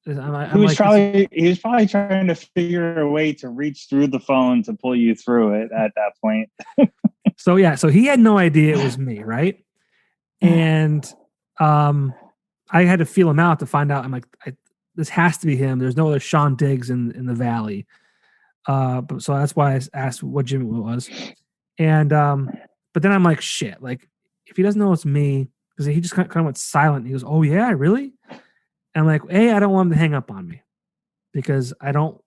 He was probably trying to figure a way to reach through the phone to pull you through it at that point. So he had no idea it was me, right? And I had to feel him out to find out. I'm like, this has to be him. There's no other Sean Diggs in the Valley. But so that's why I asked what gym it was. And but then I'm like, shit, like if he doesn't know it's me, because he just kind of went silent. He goes, oh yeah, really? And I'm like, I don't want him to hang up on me because I don't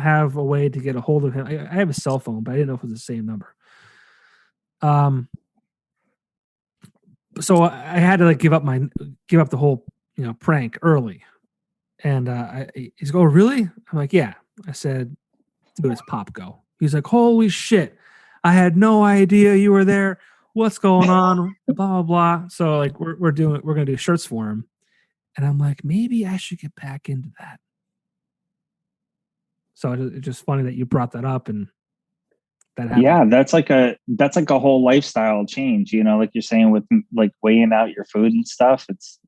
have a way to get a hold of him. I have a cell phone, but I didn't know if it was the same number. So I had to like give up the whole prank early. And he's like, oh really? I'm like, yeah. I said, dude, it's Popko. He's like, holy shit, I had no idea you were there. What's going on? Blah blah blah. So like we're gonna do shirts for him. And I'm like, maybe I should get back into that. So it's just funny that you brought that up and that happened. Yeah, that's like a whole lifestyle change, like you're saying with like weighing out your food and stuff. It's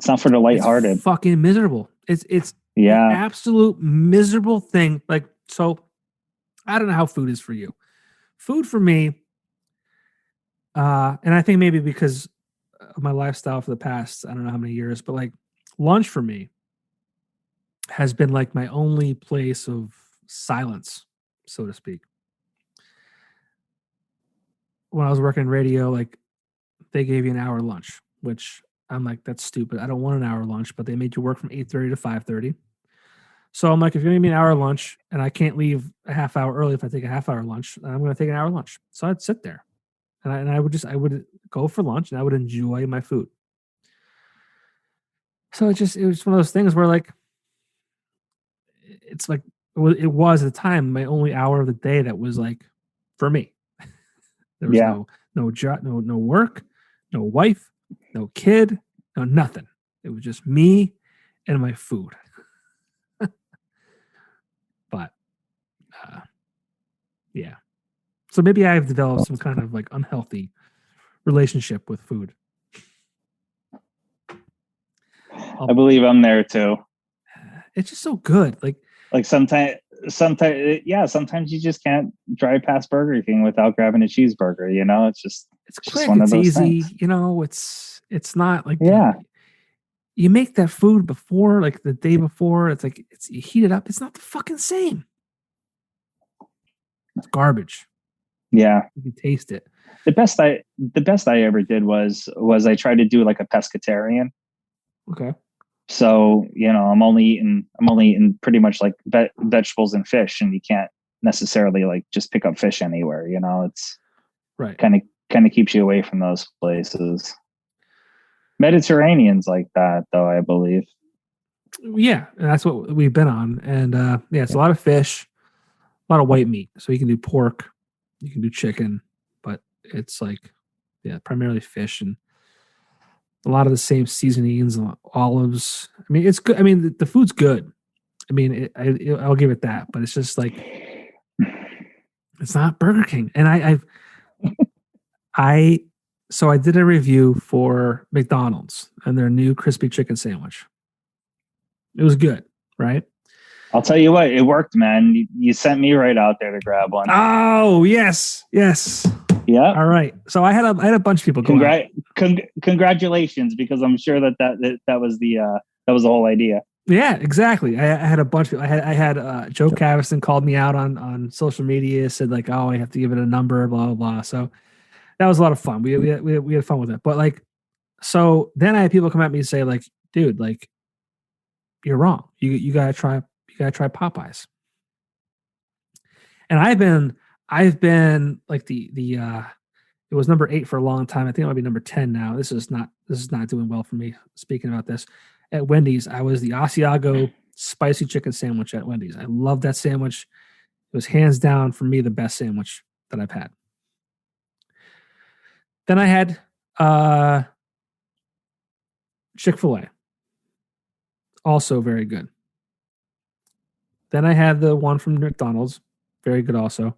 not for the lighthearted. It's fucking miserable. It's an absolute miserable thing. Like, so I don't know how food is for you. Food for me, and I think maybe because of my lifestyle for the past, I don't know how many years, but like lunch for me has been like my only place of silence, so to speak. When I was working in radio, like they gave you an hour lunch, which I'm like, that's stupid. I don't want an hour lunch, but they made you work from 8:30 to 5:30. So I'm like, if you're going to give me an hour lunch and I can't leave a half hour early if I take a half hour lunch, then I'm going to take an hour lunch. So I'd sit there and I would go for lunch and I would enjoy my food. So it was one of those things where like, it's like, it was at the time my only hour of the day that was like for me. There was no job, no work, no wife, no kid, no nothing. It was just me and my food. But yeah. So maybe I've developed some kind of like unhealthy relationship with food. I believe I'm there too. It's just so good. Like sometimes you just can't drive past Burger King without grabbing a cheeseburger. It's quick, one it's of those easy. things. It's not like yeah. You make that food before, like the day before. It's like you heat it up. It's not the fucking same. It's garbage. Yeah, you can taste it. The best I ever did was I tried to do like a pescatarian. Okay. So, I'm only eating pretty much like vegetables and fish, and you can't necessarily like just pick up fish anywhere. It's right. Kind of keeps you away from those places. Mediterranean's like that, though, I believe. Yeah, and that's what we've been on, and it's a lot of fish, a lot of white meat. So you can do pork, you can do chicken, but it's like, primarily fish and a lot of the same seasonings, olives. I mean, it's good. I mean, the food's good. I mean, I'll give it that, but it's just like, it's not Burger King. And I did a review for McDonald's and their new crispy chicken sandwich. It was good, right? I'll tell you what, it worked, man. You sent me right out there to grab one. Oh, yes. Yeah. All right. So I had a bunch of people go. Congratulations, because I'm sure that was the whole idea. Yeah, exactly. I had a bunch of. I had Joe Cavison called me out on social media, said like, oh, I have to give it a number, blah blah blah. So that was a lot of fun. We had fun with it. But like, so then I had people come at me and say like, dude, like, you're wrong. You gotta try Popeyes. And I've been like it was number 8 for a long time. I think it might be number 10 now. This is not doing well for me. Speaking about this, at Wendy's, I was the Asiago spicy chicken sandwich at Wendy's. I love that sandwich. It was hands down for me the best sandwich that I've had. Then I had Chick-fil-A. Also very good. Then I had the one from McDonald's. Very good also.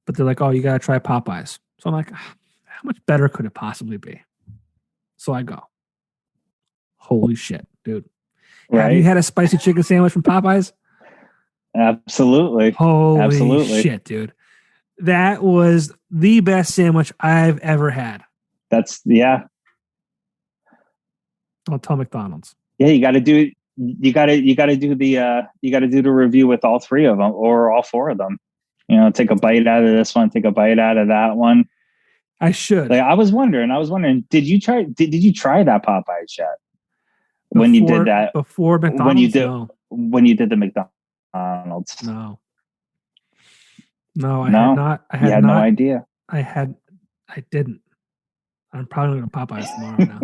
But they're like, oh, you got to try Popeyes. So I'm like, how much better could it possibly be? So I go, holy shit, dude. Right? Have you had a spicy chicken sandwich from Popeyes? Absolutely. Holy shit, dude. That was the best sandwich I've ever had. Yeah. I'll tell McDonald's. Yeah, you got to do the review with all 3 of them or all 4 of them. You know, take a bite out of this one, take a bite out of that one. I should. Like, I was wondering, did you try that Popeyes yet? When you did that before McDonald's? When you did the McDonald's? No, I had not. I had no idea. I didn't. I'm probably going to Popeyes tomorrow now.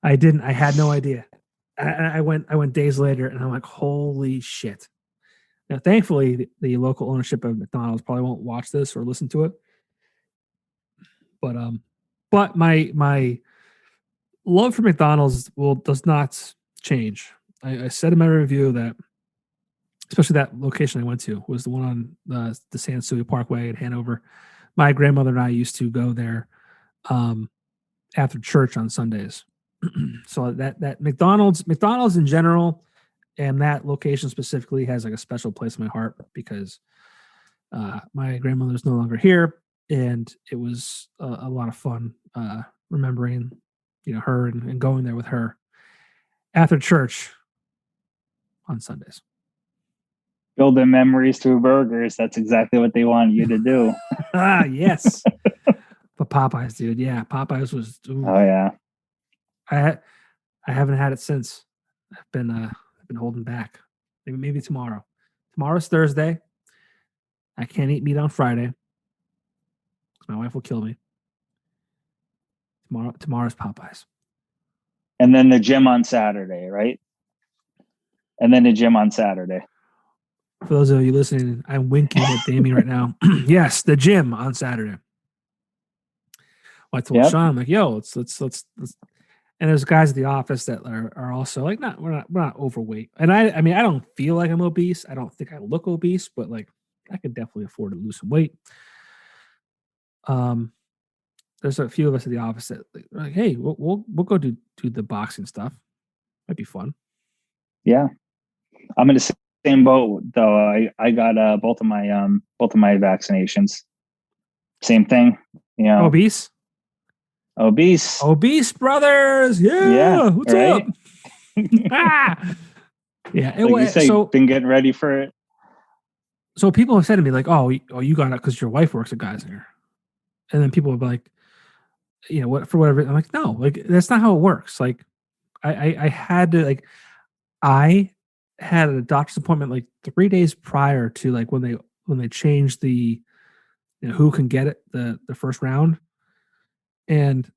I didn't. I had no idea. I went days later, and I'm like, holy shit. Now, thankfully, the local ownership of McDonald's probably won't watch this or listen to it. But my love for McDonald's does not change. I said in my review that, especially that location I went to was the one on the San Sui Parkway in Hanover. My grandmother and I used to go there after church on Sundays. So that McDonald's in general, and that location specifically has like a special place in my heart because my grandmother's no longer here, and it was a lot of fun remembering, her and going there with her after church on Sundays. Building memories through burgers. That's exactly what they want you to do. Yes. But Popeyes, dude. Yeah, Popeyes was. Ooh. Oh yeah. I haven't had it since. I've been holding back. Maybe tomorrow. Tomorrow's Thursday. I can't eat meat on Friday. My wife will kill me. Tomorrow's Popeyes. And then the gym on Saturday, right? And then the gym on Saturday. For those of you listening, I'm winking at Damion right now. Yes, the gym on Saturday. Well, I told Sean, I'm like, yo, let's. And there's guys at the office that are also like, we're not overweight. And I mean, I don't feel like I'm obese. I don't think I look obese, but like, I could definitely afford to lose some weight. There's a few of us at the office that are like, hey, we'll go do the boxing stuff. Might be fun. Yeah, I'm in the same boat though. I got both of my vaccinations. Same thing. Obese brothers. Yeah. What's up? Yeah. Like you say, been getting ready for it. So people have said to me like, oh, you got it because your wife works at Geisinger. And then people will be like, what for whatever. I'm like, no, like that's not how it works. Like I had to I had a doctor's appointment like 3 days prior to like when they changed the who can get it the first round. And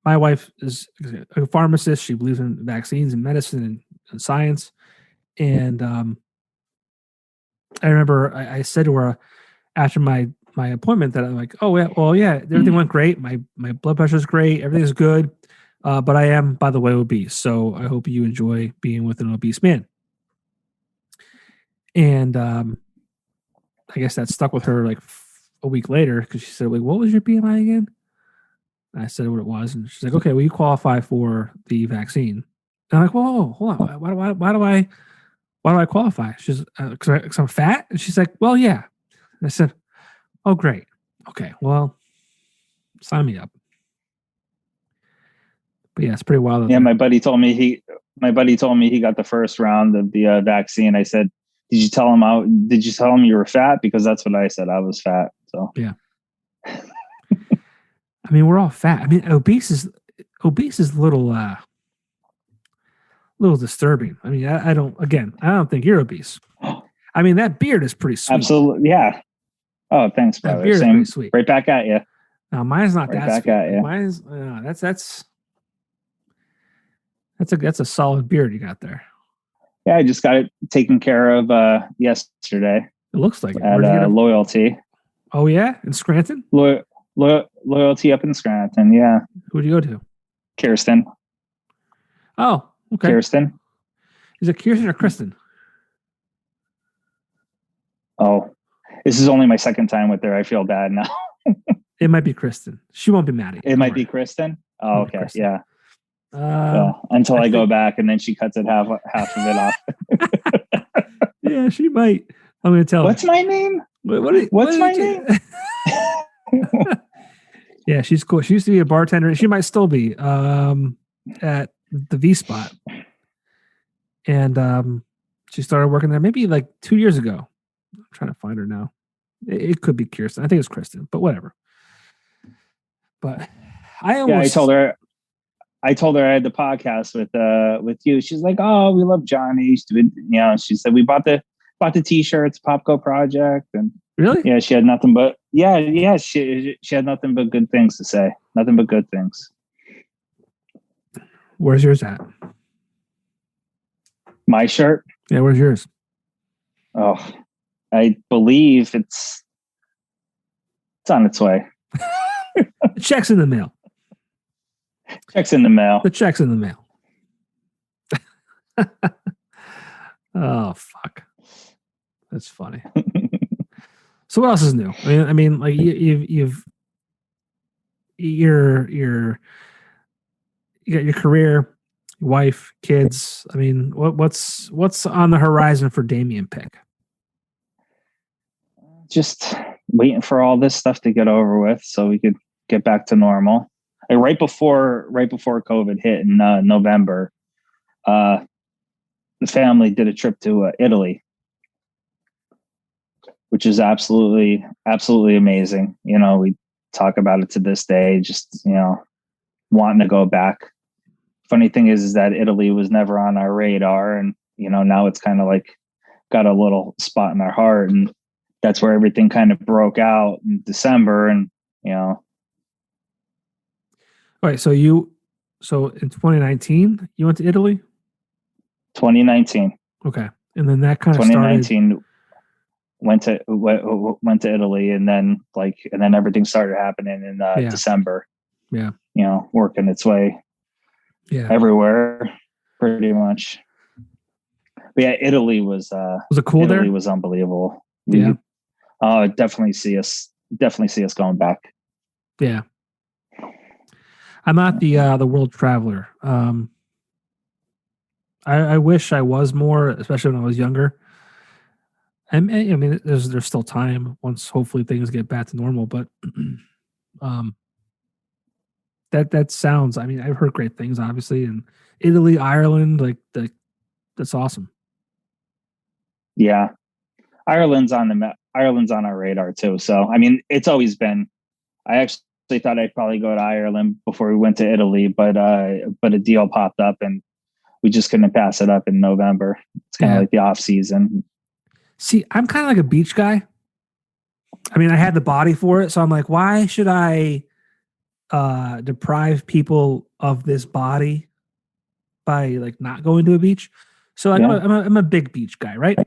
my wife is a pharmacist. She believes in vaccines and medicine and science. And I remember I said to her after my appointment that I'm like, oh yeah, well yeah, everything went great. My blood pressure is great. Everything's good. But I am, by the way, obese. So I hope you enjoy being with an obese man. And I guess that stuck with her like a week later because she said, wait, what was your BMI again? And I said what it was. And she's like, okay, well, you qualify for the vaccine. And I'm like, whoa, hold on. Why do I qualify? She's because I'm fat. And she's like, well, yeah. And I said, oh, great. Okay, well, sign me up. But yeah, it's pretty wild. Yeah, my buddy told me he got the first round of the vaccine. I said, did you tell him you were fat? Because that's what I said. I was fat. So yeah. I mean, we're all fat. I mean, obese is a little disturbing. I mean, I don't think you're obese. I mean, that beard is pretty sweet. Absolutely. Yeah. Oh, thanks, brother. That beard is pretty sweet. Right back at you. No, mine's not Right that back sweet. at you. Mine's that's a solid beard you got there. Yeah, I just got it taken care of yesterday. It looks like it. At Loyalty. Oh yeah, in Scranton. Loyalty up in Scranton. Yeah. Who do you go to? Kirsten. Oh, okay. Kirsten. Is it Kirsten or Kristen? Oh, this is only my second time with her. I feel bad now. It might be Kristen. She won't be mad at you. It might be Kristen. Oh, okay. Kristen. Yeah. Until I go back and then she cuts it half of it off. Yeah, she might. I'm going to tell her. What's my name? What's my name? Yeah, she's cool. She used to be a bartender, and she might still be at the V Spot. And she started working there maybe like 2 years ago. I'm trying to find her now. It could be Kirsten. I think it's Kristen, but whatever. But I told her I had the podcast with you. She's like, "Oh, we love Johnny." She said we bought the t-shirts, Popko Project, and really, yeah, she had nothing but she had nothing but good things to say. Nothing but good things. Where's yours at? My shirt? Yeah, where's yours? Oh, I believe it's on its way. The check's in the mail. Check's in the mail. The check's in the mail. Oh fuck, that's funny. So what else is new? I mean, like you got your career, your wife, kids. I mean, what's on the horizon for Damion Pick? Just waiting for all this stuff to get over with so we could get back to normal. And right before COVID hit in November, the family did a trip to Italy, which is absolutely amazing. You know, we talk about it to this day, just, you know, wanting to go back. Funny thing is that Italy was never on our radar, and, you know, now it's kind of like got a little spot in our heart, and that's where everything kind of broke out in December. And, you know. All right. So in 2019, you went to Italy? 2019. Okay. And then that kind of 2019 went to Italy, and then everything started happening in December. Yeah. You know, working its way everywhere pretty much. But yeah, Italy was it cool there? Italy was unbelievable. Yeah. Definitely see us going back. Yeah. I'm not the world traveler. I wish I was more, especially when I was younger. I mean, there's still time once hopefully things get back to normal. But that sounds. I mean, I've heard great things, obviously, in Italy, Ireland, that's awesome. Yeah, Ireland's on our radar too. So I mean, it's always been. I actually thought I'd probably go to Ireland before we went to Italy, but a deal popped up and we just couldn't pass it up in November. It's kind of like the off season. See, I'm kind of like a beach guy. I mean, I had the body for it, so I'm like, why should I deprive people of this body by like not going to a beach? So I'm a big beach guy, right?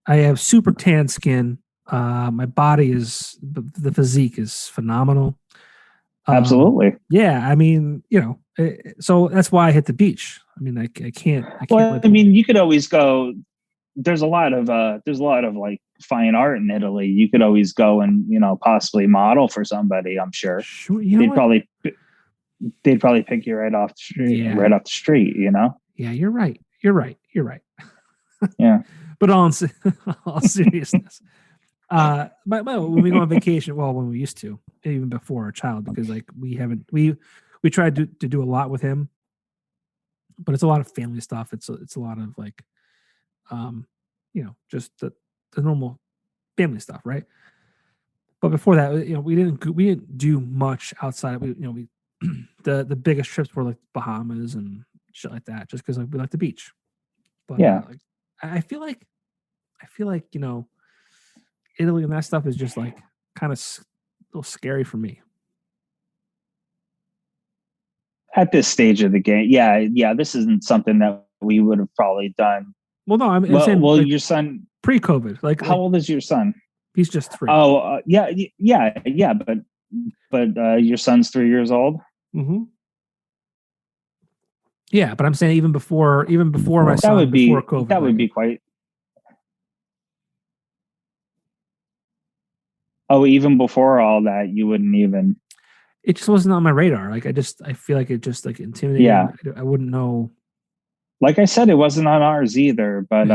I have super tan skin. My body the physique is phenomenal. Absolutely. Yeah. I mean, you know, so that's why I hit the beach. I mean, I can't. Well, I mean, you could always go. There's a lot of like fine art in Italy. You could always go and, you know, possibly model for somebody. I'm sure. They'd probably pick you right off the street. You know. Yeah, you're right. Yeah. But all seriousness, but when we go on vacation, when we used to, even before our child, because like we tried to do a lot with him, but it's a lot of family stuff. It's a lot of like, you know, just the normal family stuff, right? But before that, you know, we didn't do much outside. The biggest trips were like Bahamas and shit like that, just because we like the beach. But yeah, I feel like I feel like, Italy and that stuff is just like kind of a little scary for me. At this stage of the game, yeah, this isn't something that we would have probably done. Well, no, I'm saying Well, like, your son, pre-COVID, how old is your son? He's just 3. Oh, yeah, but your son's 3 years old. Mm-hmm. Yeah, but I'm saying even before my son, before COVID, that would be quite. Oh, even before all that, you wouldn't even. It just wasn't on my radar. Like I feel like it just like intimidating. Yeah, I wouldn't know. Like I said, it wasn't on ours either. But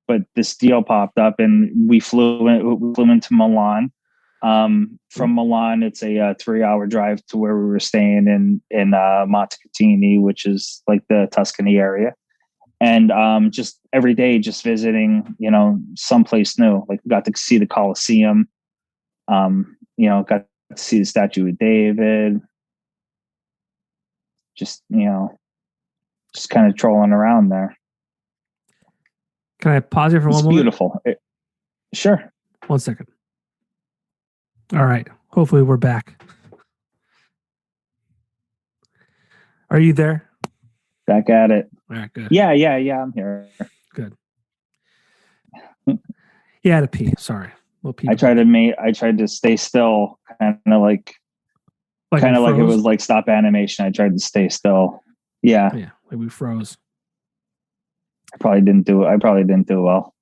but this deal popped up, and we flew into Milan. From Milan, it's a 3-hour drive to where we were staying in Montecatini, which is like the Tuscany area. And just every day, just visiting, someplace new. Like got to see the Colosseum. Got to see the statue of David. Just just kind of trolling around there. Can I pause here for one moment? Beautiful. Sure. 1 second. All right. Hopefully we're back. Are you there? Back at it. All right, good. Yeah, I'm here. Good. Yeah, I had to pee. Sorry. I tried to stay still, kind of like it was like stop animation. I tried to stay still. Yeah. Yeah, like we froze. I probably didn't do well.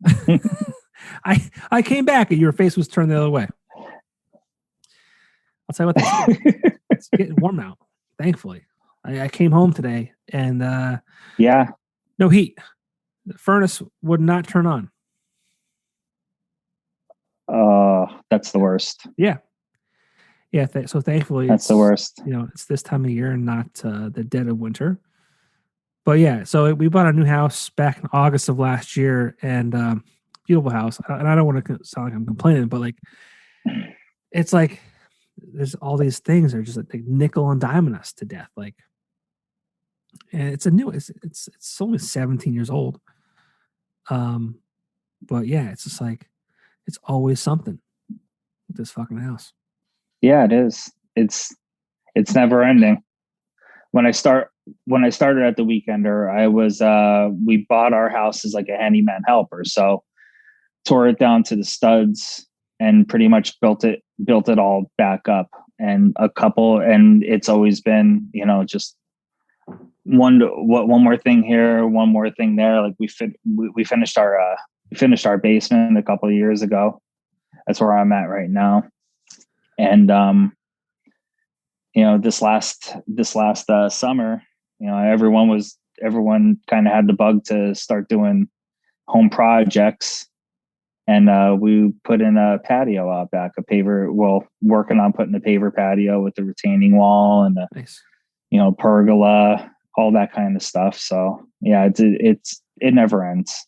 I came back and your face was turned the other way. I'll tell you what, it's getting warm out. Thankfully, I came home today and no heat. The furnace would not turn on. That's the worst. Yeah. So thankfully, that's the worst. It's this time of year and not the dead of winter. But yeah, so we bought a new house back in August of last year, and beautiful house. And I don't want to sound like I'm complaining, but like, it's like there's all these things that are just like nickel and diming us to death. Like, and it's only 17 years old. But yeah, it's just like it's always something with this fucking house. Yeah, it is. It's never ending. When I started at the Weekender, we bought our house as like a handyman helper. So tore it down to the studs and pretty much built it all back up. And it's always been, just one more thing here, one more thing there. Like we finished our basement a couple of years ago. That's where I'm at right now. And this last summer, everyone kind of had the bug to start doing home projects, and we put in a patio out back, working on putting a paver patio with the retaining wall and the nice. Pergola, all that kind of stuff. So yeah, it never ends,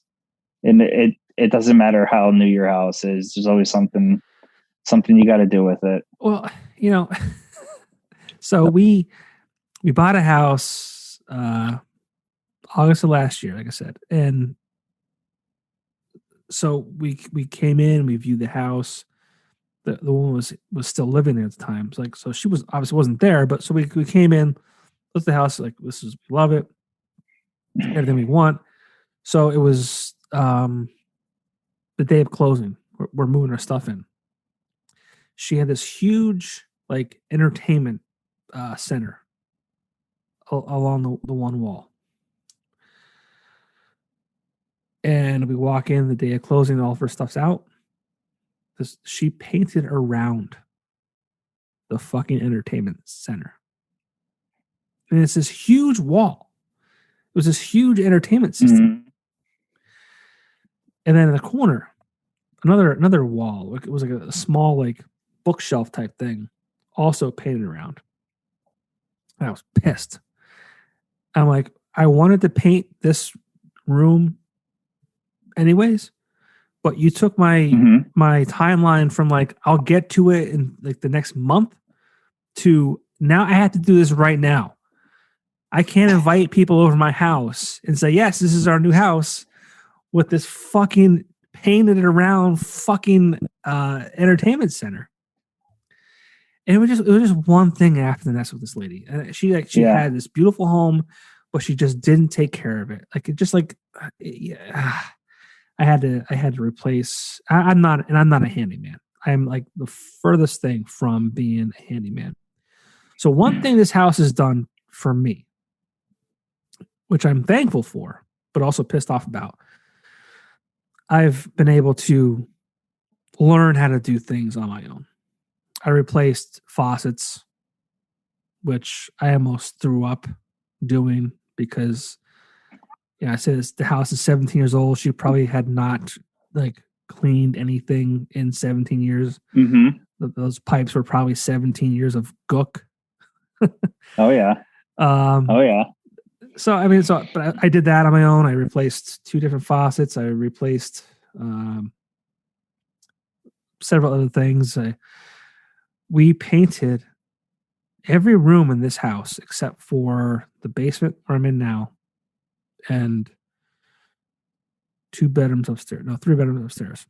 and it doesn't matter how new your house is. There's always something you got to do with it. Well, so we bought a house August of last year, like I said, and so we came in, we viewed the house. The woman was still living there at the time. So she was obviously wasn't there, but so we came in, looked at the house, like we love it, everything we want. So it was the day of closing. We're moving our stuff in. She had this huge like entertainment center along the one wall. And we walk in the day of closing, all of her stuff's out. She painted around the fucking entertainment center. And it's this huge wall. It was this huge entertainment system. Mm-hmm. And then in the corner, another wall. It was like a small like bookshelf type thing, also painted around. And I was pissed. I'm like, I wanted to paint this room anyways, but you took my timeline from like I'll get to it in like the next month to now I have to do this right now. I can't invite people over to my house and say, yes, this is our new house with this fucking painted it around fucking entertainment center. And it was just one thing after the next with this lady. And she had this beautiful home, but she just didn't take care of it. Like it just like yeah, I had to replace. I'm not a handyman. I'm like the furthest thing from being a handyman. So one thing this house has done for me, which I'm thankful for, but also pissed off about, I've been able to learn how to do things on my own. I replaced faucets, which I almost threw up doing because, I said the house is 17 years old. She probably had not like cleaned anything in 17 years. Mm-hmm. Those pipes were probably 17 years of gook. Oh yeah. So but I did that on my own. I replaced 2 different faucets. I replaced several other things. We painted every room in this house except for the basement where I'm in now, and 2 bedrooms upstairs. No, 3 bedrooms upstairs.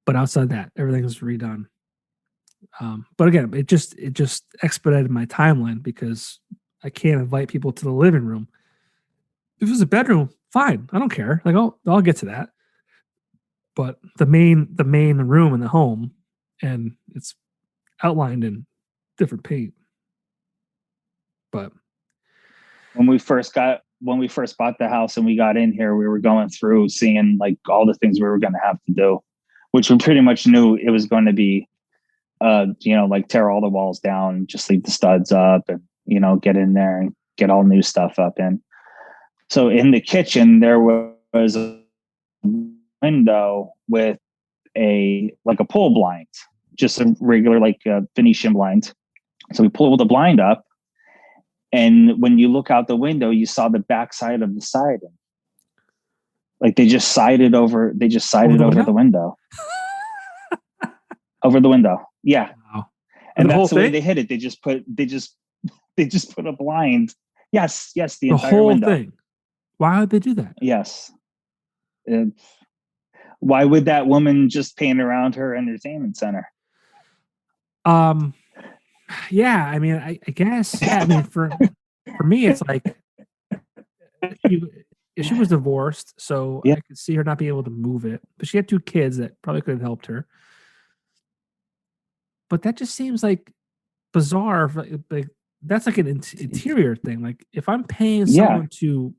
But outside that, everything is redone. But again, it just expedited my timeline because I can't invite people to the living room. If it was a bedroom, fine. I don't care. Like I'll get to that. But the main room in the home, and it's outlined in different paint. But when we first bought the house and we got in here, we were going through seeing like all the things we were going to have to do, which we pretty much knew it was going to be, like tear all the walls down, just leave the studs up, and get in there and get all new stuff up in. So in the kitchen there was a window with a pull blind, just a regular Venetian blind. So we pulled the blind up, and when you look out the window, you saw the backside of the siding. Like they just sided over the window. Over the window. Yeah. Wow. And that's the way they hit it. They just put a blind. Yes, the entire whole window. Thing. Why would they do that? Yes. Why would that woman just paint around her entertainment center? Yeah, I mean, I guess. Yeah, I mean, for me, it's like she was divorced, so I could see her not being able to move it. But she had 2 kids that probably could have helped her. But that just seems like bizarre. Like that's like an interior thing. Like if I'm paying someone to,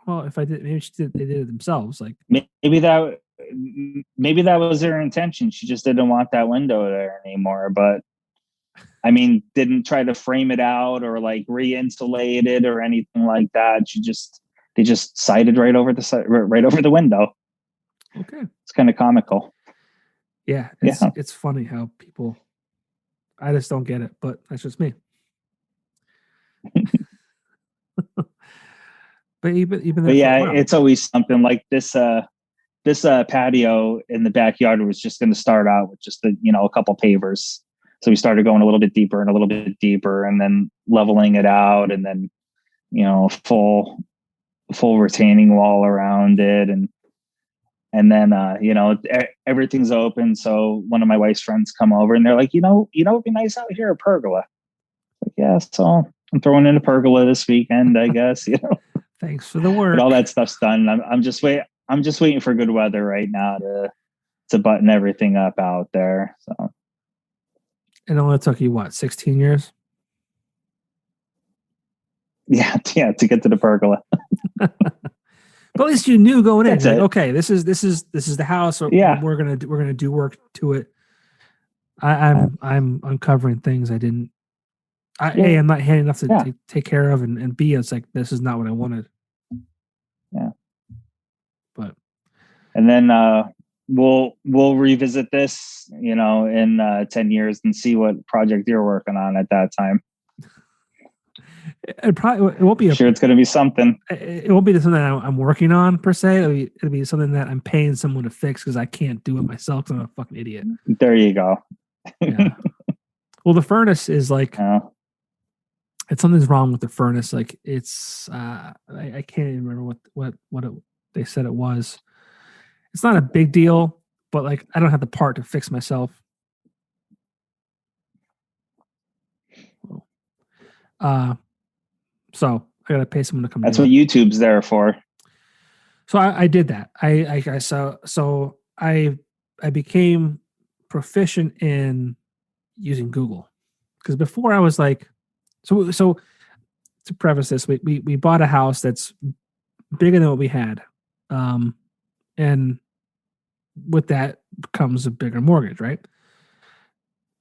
well, if I did, maybe they did it themselves. Like maybe that was their intention. She just didn't want that window there anymore. But I mean, didn't try to frame it out or like re-insulate it or anything like that. They just sided right over the window. Okay, it's kind of comical. Yeah, it's funny how people. I just don't get it, but that's just me. But it's always something like this. This patio in the backyard was just going to start out with just a couple pavers. So we started going a little bit deeper and a little bit deeper, and then leveling it out, and then full retaining wall around it, and then everything's open. So one of my wife's friends come over, and they're like, it'd be nice out here, a pergola. Like, yeah, so I'm throwing in a pergola this weekend, I guess. Thanks for the work. But all that stuff's done. I'm just waiting for good weather right now to button everything up out there. So it only took you 16 years? Yeah, to get to the pergola. But at least you knew going in. Like, okay, this is the house. Or we're gonna do work to it. I'm uncovering things I didn't. A, I'm not handy enough to take care of, and B, it's like this is not what I wanted. Yeah. But and then we'll revisit this, in 10 years and see what project you're working on at that time. It won't be. Sure, it's going to be something. It won't be something that I'm working on per se. It'll be something that I'm paying someone to fix because I can't do it myself. Because I'm a fucking idiot. There you go. Yeah. Well, the furnace is like. It's something's wrong with the furnace. Like it's. I can't even remember what they said it was. It's not a big deal, but like I don't have the part to fix myself. So I gotta pay someone to come. That's what YouTube's there for. So I did that. I became proficient in using Google, because before I was like, so to preface this, we bought a house that's bigger than what we had, and with that comes a bigger mortgage, right?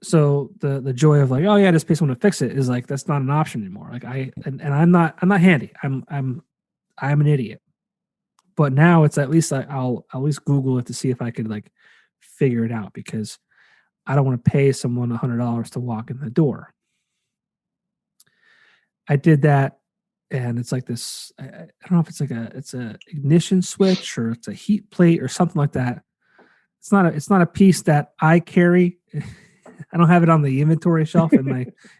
So the joy of like, oh yeah, just pay someone to fix it is like that's not an option anymore. Like I'm not handy. I'm an idiot. But now it's at least I'll at least Google it to see if I could like figure it out, because I don't want to pay someone $100 to walk in the door. I did that, and it's like this. I don't know if it's like it's a ignition switch or it's a heat plate or something like that. It's not a piece that I carry. I don't have it on the inventory shelf in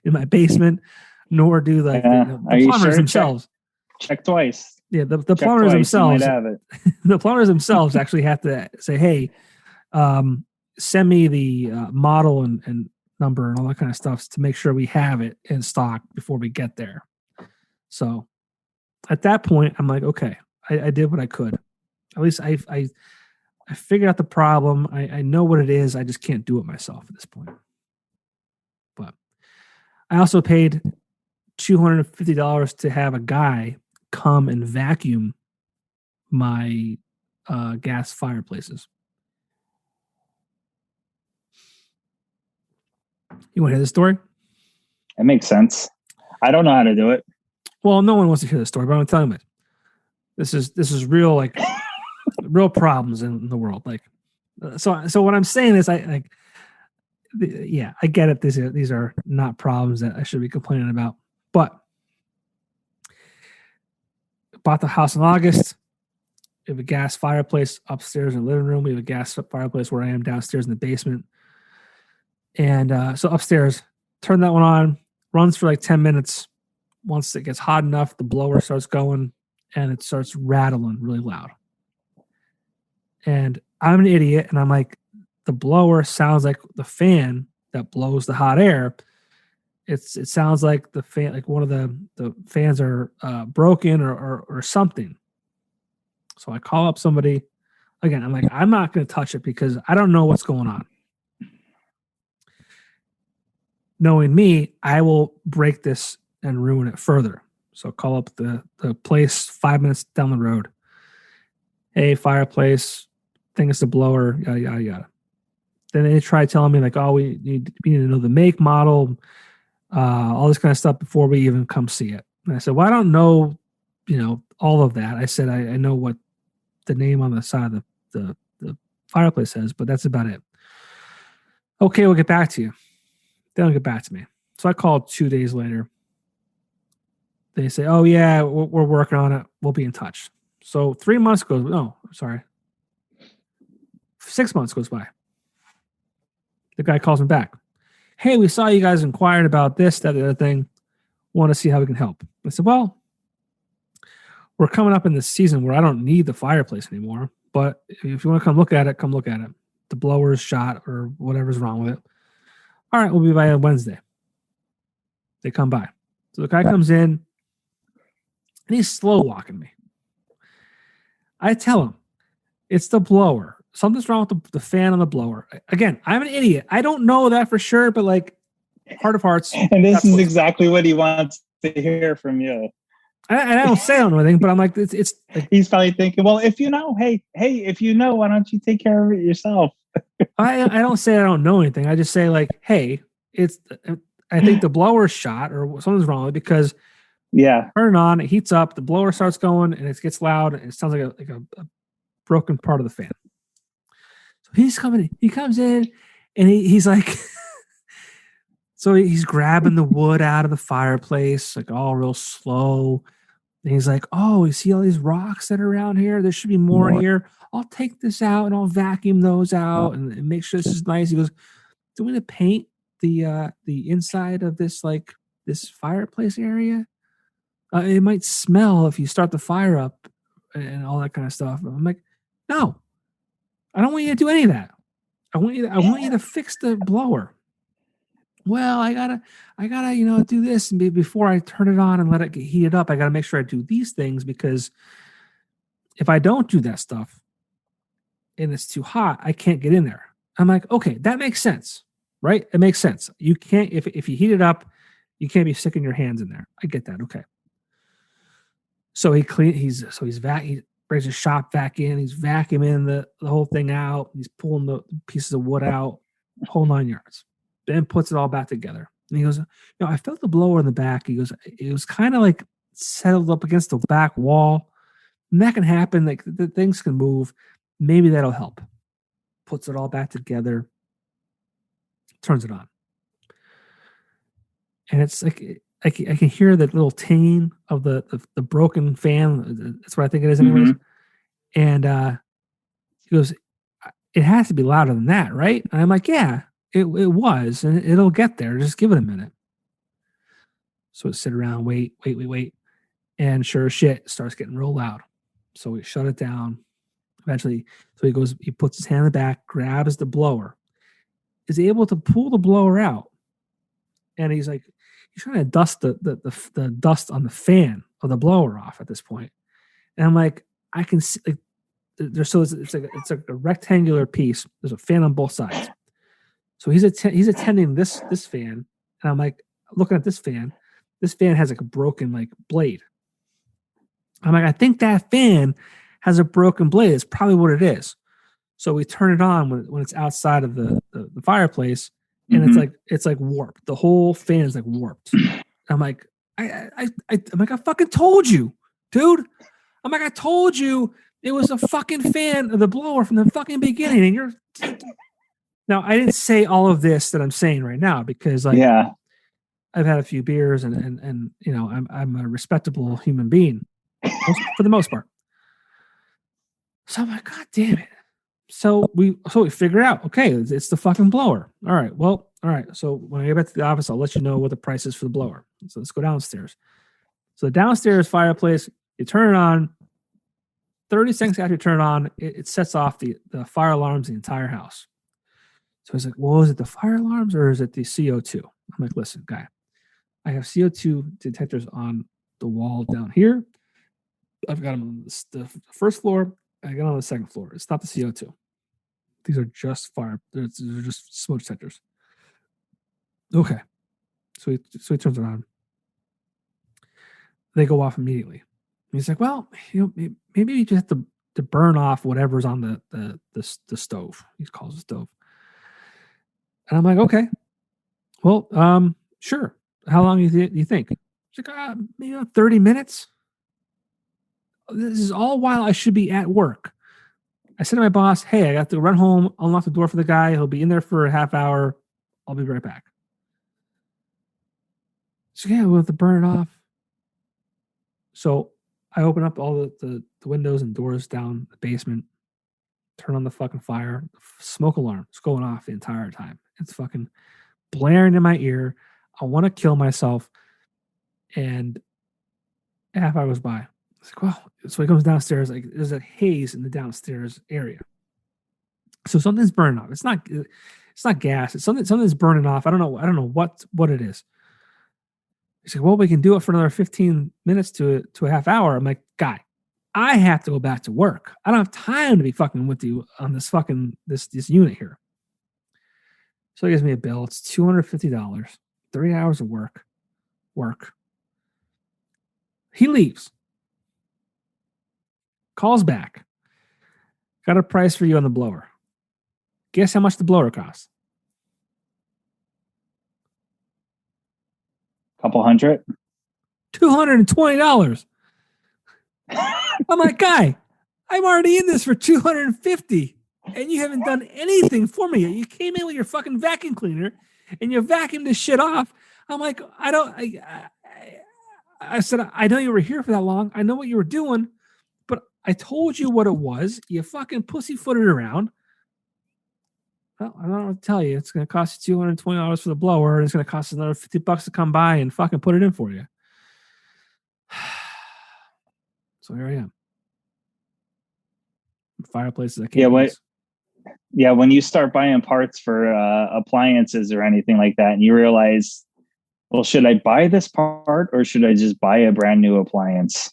my basement, nor do like the plumbers themselves. Check twice. Yeah, the plumbers themselves. The plumbers themselves actually have to say, "Hey, send me the model and number and all that kind of stuff to make sure we have it in stock before we get there." So, at that point, I'm like, "Okay, I did what I could. At least I figured out the problem. I know what it is. I just can't do it myself at this point." But I also paid $250 to have a guy come and vacuum my gas fireplaces. You want to hear the story? It makes sense. I don't know how to do it. Well, no one wants to hear the story, but I'm telling you, this is real, like real problems in the world. Like, so what I'm saying is, I get it. These are not problems that I should be complaining about, but bought the house in August. We have a gas fireplace upstairs in the living room. We have a gas fireplace where I am downstairs in the basement. And so upstairs, turn that one on, runs for like 10 minutes. Once it gets hot enough, the blower starts going and it starts rattling really loud. And I'm an idiot, and I'm like, the blower sounds like the fan that blows the hot air. It sounds like the fan, like one of the fans are broken or something. So I call up somebody. Again, I'm like, I'm not going to touch it because I don't know what's going on. Knowing me, I will break this and ruin it further. So call up the place 5 minutes down the road. Hey, fireplace, think it's the blower, yada, yada, yada. Then they try telling me like, oh, we need to know the make, model, all this kind of stuff before we even come see it. And I said, well, I don't know, all of that. I said, I know what the name on the side of the fireplace says, but that's about it. Okay, we'll get back to you. They don't get back to me. So I called 2 days later. They say, oh, yeah, we're working on it. We'll be in touch. So 3 months goes, 6 months goes by. The guy calls me back. Hey, we saw you guys inquired about this, that, the other thing. Want to see how we can help. I said, well, we're coming up in this season where I don't need the fireplace anymore. But if you want to come look at it, come look at it. The blower's shot or whatever's wrong with it. All right, we'll be by Wednesday. They come by. So the guy comes in, and he's slow walking me. I tell him, it's the blower. Something's wrong with the fan on the blower. Again, I'm an idiot. I don't know that for sure, but like, heart of hearts. And this is exactly what he wants to hear from you. I don't say I don't know anything, but I'm like, it's like, he's probably thinking, well, if you know, hey, if you know, why don't you take care of it yourself? I don't say I don't know anything. I just say like, hey, I think the blower's shot or something's wrong with it because turn it on, it heats up, the blower starts going and it gets loud and it sounds like a broken part of the fan. So he comes in and he's like, so he's grabbing the wood out of the fireplace, like all real slow. And he's like, oh, you see all these rocks that are around here? There should be more here. I'll take this out and I'll vacuum those out and make sure this is nice. He goes, do we need to paint the inside of this fireplace area? It might smell if you start the fire up and all that kind of stuff. I'm like, no, I don't want you to do any of that. I want you to fix the blower. Well, I gotta, do this before I turn it on and let it get heated up. I gotta make sure I do these things, because if I don't do that stuff and it's too hot, I can't get in there. I'm like, okay, that makes sense, right? It makes sense. You can't, if you heat it up, you can't be sticking your hands in there. I get that. Okay. So he brings his shop vac in. He's vacuuming the whole thing out. He's pulling the pieces of wood out, whole 9 yards. Then puts it all back together. And he goes, I felt the blower in the back. He goes, it was kind of like settled up against the back wall. And that can happen. Like the things can move. Maybe that'll help. Puts it all back together. Turns it on. And it's like, I can hear that little tinging of the broken fan. That's what I think it is anyways. Mm-hmm. And he goes, it has to be louder than that, right? And I'm like, yeah, it was. And it'll get there. Just give it a minute. So we sit around, wait. And sure as shit, it starts getting real loud. So we shut it down. Eventually, so he puts his hand in the back, grabs the blower, is able to pull the blower out. And he's trying to dust the dust on the fan of the blower off at this point. And I'm like, I can see, like, it's like a rectangular piece. There's a fan on both sides. So he's attending this fan, and I'm like looking at this fan. This fan has like a broken like blade. I'm like, I think that fan has a broken blade. It's probably what it is. So we turn it on when it's outside of the fireplace, and mm-hmm. it's like warped. The whole fan is like warped. I'm like, I fucking told you, dude. I'm like, I told you it was a fucking fan of the blower from the fucking beginning, and you're. Now, I didn't say all of this that I'm saying right now because, like, yeah, I've had a few beers and I'm a respectable human being for the most part. So I'm like, God damn it. So we figure out, okay, it's the fucking blower. All right. So when I get back to the office, I'll let you know what the price is for the blower. So let's go downstairs. So the downstairs fireplace, you turn it on. 30 seconds after you turn it on, it sets off the fire alarms in the entire house. So he's like, well, is it the fire alarms or is it the CO2? I'm like, listen, guy, I have CO2 detectors on the wall down here. I've got them on the first floor. I got them on the second floor. It's not the CO2. These are just these are just smoke detectors. Okay. So he turns it on. They go off immediately. And he's like, well, maybe you just have to burn off whatever's on the stove. He calls it stove. And I'm like, okay, well, sure. How long do you think? He's like, maybe 30 minutes. This is all while I should be at work. I said to my boss, hey, I got to run home, unlock the door for the guy. He'll be in there for a half hour. I'll be right back. So yeah, we'll have to burn it off. So I open up all the windows and doors down the basement, turn on the fucking fire. The smoke alarm is going off the entire time. It's fucking blaring in my ear. I want to kill myself. And a half hour goes by. It's like, well, so he comes downstairs. Like, there's a haze in the downstairs area. So something's burning off. It's not gas. It's something's burning off. I don't know what it is. He's like, well, we can do it for another 15 minutes to a half hour. I'm like, guy, I have to go back to work. I don't have time to be fucking with you on this fucking this unit here. So he gives me a bill. It's $250, 3 hours of work. He leaves. Calls back. Got a price for you on the blower. Guess how much the blower costs? Couple hundred? $220. I'm like, guy, I'm already in this for $250. And you haven't done anything for me yet. You came in with your fucking vacuum cleaner and you vacuumed this shit off. I'm like, I said, I know you were here for that long. I know what you were doing, but I told you what it was. You fucking pussyfooted around. Well, I don't know what to tell you. It's going to cost you $220 for the blower, and it's going to cost us another $50 to come by and fucking put it in for you. So here I am. Fireplaces I Yeah, can't what? use. Yeah, when you start buying parts for appliances or anything like that, and you realize, well, should I buy this part or should I just buy a brand new appliance?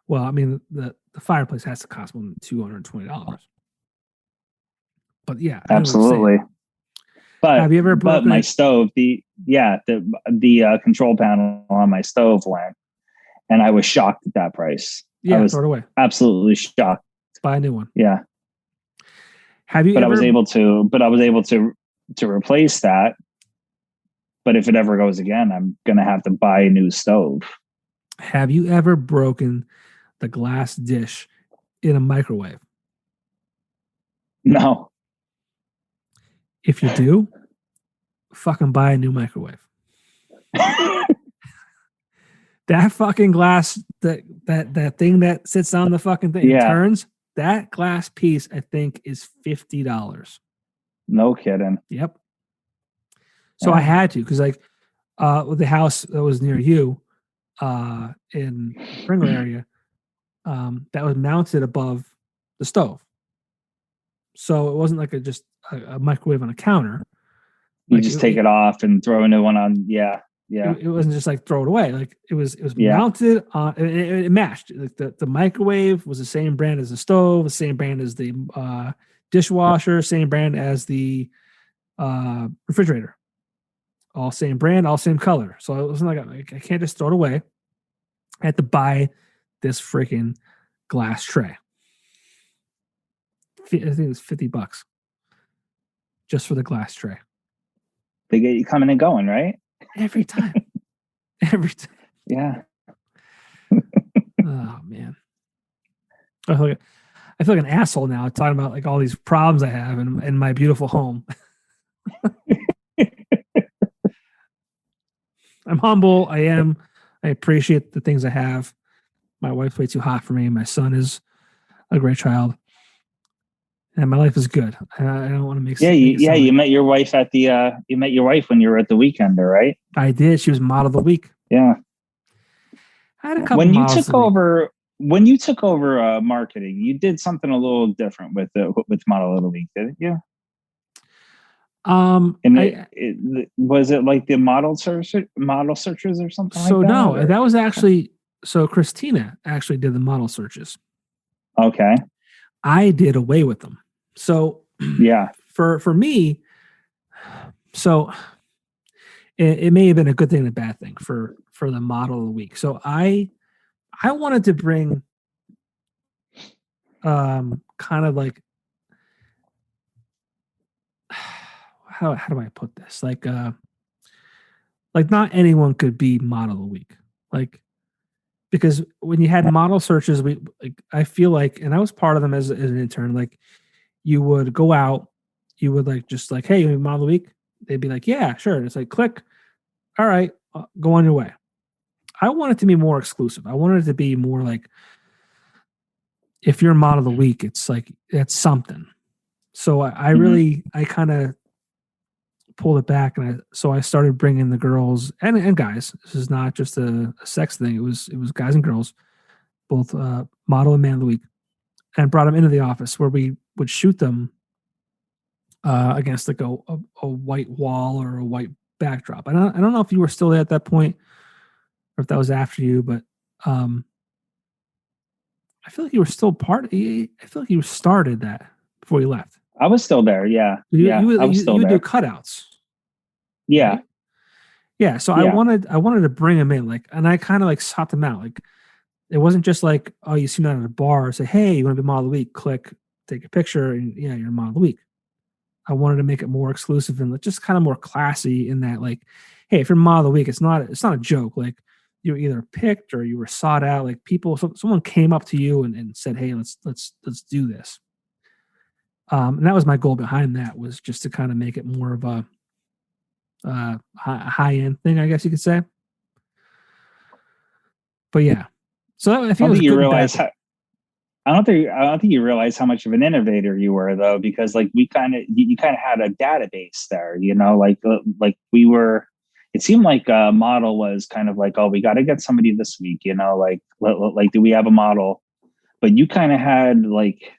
Well, I mean, the fireplace has to cost more than $220. But yeah, I know what you're saying. Absolutely. But Have you ever broken my it? stove, the control panel on my stove went, and I was shocked at that price. I Yeah, throw was it away. absolutely shocked. Buy a new one. Yeah, Have you but ever? I was able to replace that. But if it ever goes again, I'm gonna have to buy a new stove. Have you ever broken the glass dish in a microwave? No. If you do, fucking buy a new microwave. That fucking glass, that thing that sits on the fucking thing and Yeah. turns, that glass piece, I think, is $50. No kidding. Yep. So Yeah. I had to, because like with the house that was near you in Pringle area, that was mounted above the stove. So it wasn't like just a microwave on a counter. You Like just take it off and throw a new one on. Yeah. Yeah. It wasn't just like throw it away. Like it was Yeah. mounted on. It matched. Like the microwave was the same brand as the stove, the same brand as the dishwasher, same brand as the refrigerator. All same brand, all same color. So it wasn't like I can't just throw it away. I had to buy this freaking glass tray. I think it was $50 just for the glass tray. They get you coming and going, right? Every time. Every time. Yeah. Oh man. I feel like an asshole now talking about like all these problems I have in my beautiful home. I'm humble. I appreciate the things I have. My wife's way too hot for me. My son is a great child. And my life is good. I don't want to make you met your wife at the you met your wife when you were at the Weekender, right? I did. She was model of the week. Yeah. I had a couple when you took over marketing, you did something a little different with model of the week, didn't you? And was it like the model searchers or something like that? So no, that was actually Christina actually did the model searches. Okay. I did away with them. So yeah, for me, so it may have been a good thing and a bad thing for the model of the week. So I wanted to bring kind of like how do I put this? Like not anyone could be model of the week. Like, because when you had model searches, I feel like, and I was part of them as an intern, like you would go out, you would like, just like, hey, you model of the week. They'd be like, yeah, sure. And it's like, click. All right, go on your way. I want it to be more exclusive. I wanted it to be more like, if you're model of the week, it's like, it's something. So I really, I kind of pulled it back, and so I started bringing the girls and guys. This is not just a sex thing. It was guys and girls, both model and man of the week, and brought them into the office where we would shoot them against like a white wall or a white backdrop. I don't know if you were still there at that point or if that was after you, but I feel like you were still I feel like you started that before you left. I was still there. Yeah. I was still there. You do cutouts. Yeah. Right? Yeah. So yeah. I wanted to bring them in, like, and I kind of like sought them out. Like, it wasn't just like, oh, you see them at a bar, say, hey, you want to be model of the week? Click, take a picture, and yeah, you're model of the week. I wanted to make it more exclusive and just kind of more classy in that, like, hey, if you're model of the week, it's not a joke. Like, you were either picked or you were sought out. Like, someone came up to you and said, hey, let's do this. And that was my goal behind that, was just to kind of make it more of a high end thing, I guess you could say. But yeah, so I think I don't think you realize how much of an innovator you were, though, because like you kind of had a database there, you know, like we were. It seemed like a model was kind of like, oh, we got to get somebody this week, you know, like do we have a model but you kind of had like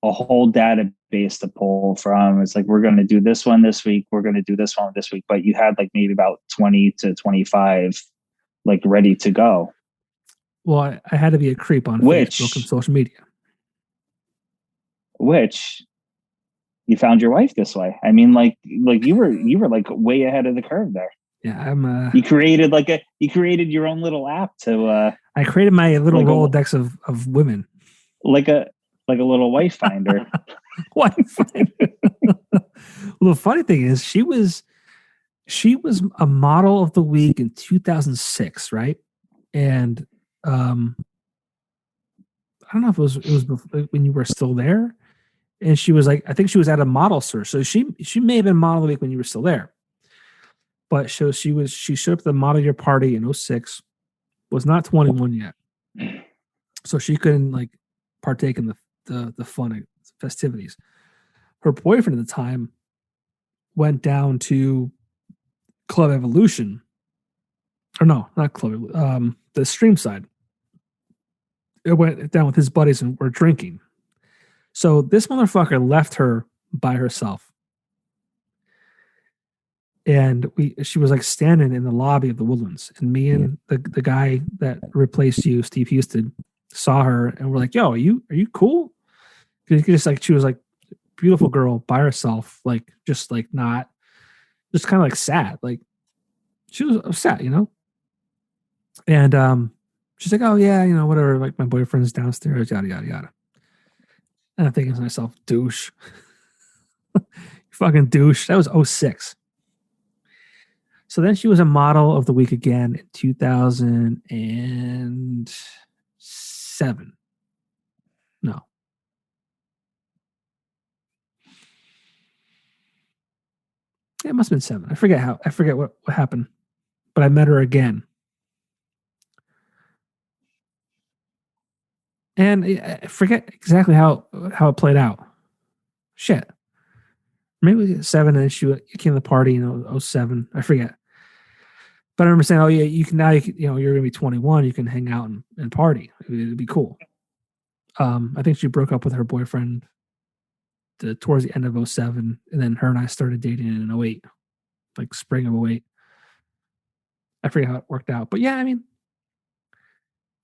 a whole database to pull from. It's like, we're going to do this one this week. We're going to do this one this week. But you had like maybe about 20 to 25 like ready to go. Well, I had to be a creep on Facebook and social media. Which you found your wife this way. I mean, like you were like way ahead of the curve there. Yeah, you created your own little app to I created my little Rolodex of women. Like a little wife finder. Wife finder. Well, the funny thing is she was a model of the week in 2006, right? And I don't know if it was when you were still there. And she was like, I think she was at a model search. So she may have been model of the week when you were still there. But she showed up at the model year party in 06, was not 21 yet. So she couldn't like partake in the fun festivities. Her boyfriend at the time went down to Club Evolution. Or no, not Club, the stream side. It went down with his buddies and were drinking. So this motherfucker left her by herself. And she was like standing in the lobby of the Woodlands. And me and the guy that replaced you, Steve Houston, saw her and we're like, yo, are you cool? Because like she was like beautiful girl by herself, like just like not just kind of like sad. Like she was upset, you know? And she's like, oh yeah, you know, whatever, like my boyfriend's downstairs, yada yada yada. And I'm thinking to myself, douche. You fucking douche. That was 06. So then she was a model of the week again in 2007. No. It must have been 7. I forget what happened. But I met her again. And I forget exactly how it played out. Shit. Maybe it was 7 and she came to the party in 07. I forget. But I remember saying, oh yeah, you can now, you're going to be 21. You can hang out and party. It'd be cool. I think she broke up with her boyfriend towards the end of 07. And then her and I started dating in 08, like spring of 08. I forget how it worked out. But yeah, I mean,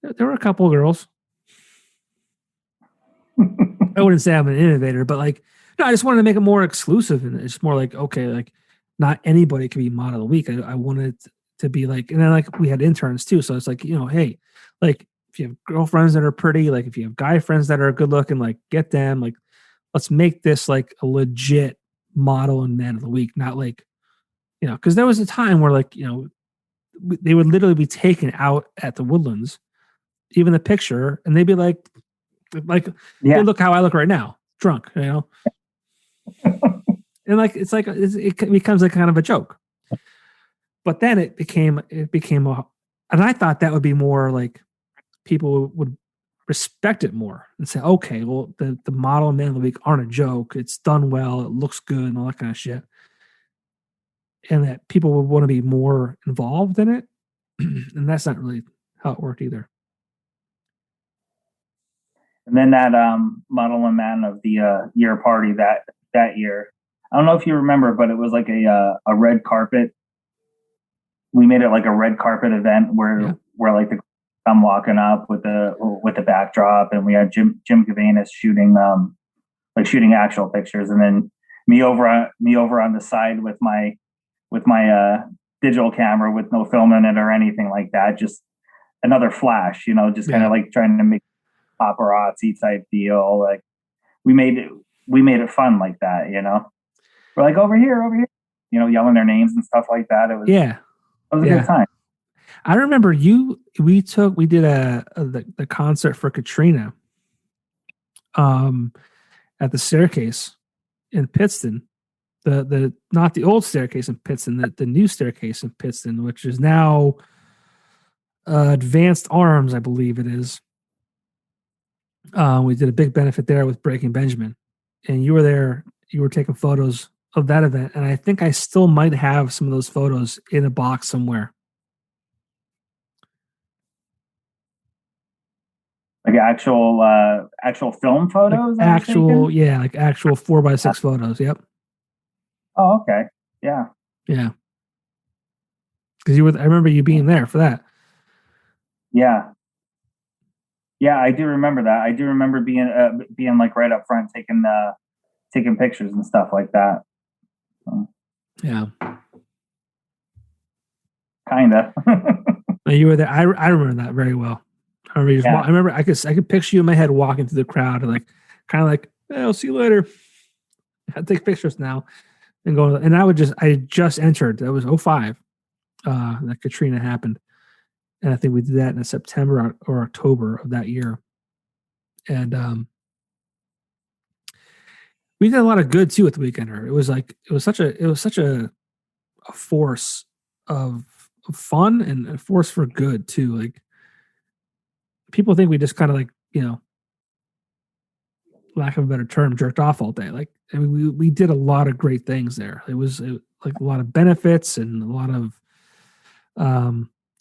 there were a couple of girls. I wouldn't say I'm an innovator, but like, no, I just wanted to make it more exclusive. And it's more like, okay, like not anybody can be model of the week. I wanted to be like, and then like we had interns too. So it's like, hey, like if you have girlfriends that are pretty, like if you have guy friends that are good looking, like get them, like let's make this like a legit model and man of the week, not like, because there was a time where like, they would literally be taken out at the Woodlands, even the picture, and they'd be like, hey, look how I look right now, drunk, and like it's like it becomes like kind of a joke. But then it became and I thought that would be more like people would respect it more and say, okay, well the model and man of the week aren't a joke. It's done well, it looks good, and all that kind of shit. And that people would want to be more involved in it. And that's not really how it worked either. And then that model and man of the year party that year, I don't know if you remember, but it was like a red carpet. We made it like a red carpet event where like I'm walking up with the backdrop, and we had Jim Gavanis shooting actual pictures, and then me over on the side with my digital camera with no film in it or anything like that, just another flash, just kind of like trying to make paparazzi type deal. Like we made it fun like that, we're like over here, yelling their names and stuff like that. It was a good time. I remember we did the concert for Katrina at the staircase in Pittston, the not the old staircase in Pittston, the new staircase in Pittston, which is now Advanced Arms, I believe it is. We did a big benefit there with Breaking Benjamin, and you were there. You were taking photos of that event, and I think I still might have some of those photos in a box somewhere. Like actual film Like photos that was actual, taken? yeah, like actual 4x6 photos. Yep. Oh, okay. Yeah. Yeah. Because I remember you being there for that. Yeah. Yeah, I do remember that. I do remember being like right up front taking pictures and stuff like that. So, Yeah. kind of. You were there. I remember that very well. I remember, Yeah. I remember I could picture you in my head walking through the crowd and like kind of like, hey, I'll see you later. I take pictures now and go. And I just entered. That was '05 that Katrina happened. And I think we did that in September or October of that year. And we did a lot of good too with the Weekender. It was such a force of fun and a force for good too. Like people think we just kind of like, lack of a better term, jerked off all day. Like I mean, we did a lot of great things there. Like a lot of benefits and a lot of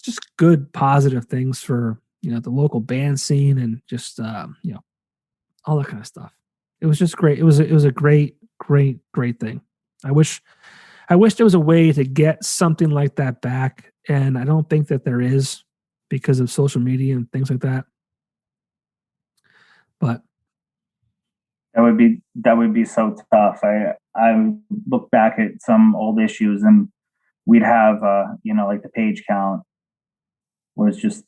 just good positive things for the local band scene and just all that kind of stuff. It was just great. It was a great thing. I wish there was a way to get something like that back, and I don't think that there is because of social media and things like that. But That would be so tough. I look back at some old issues and we'd have like the page count was just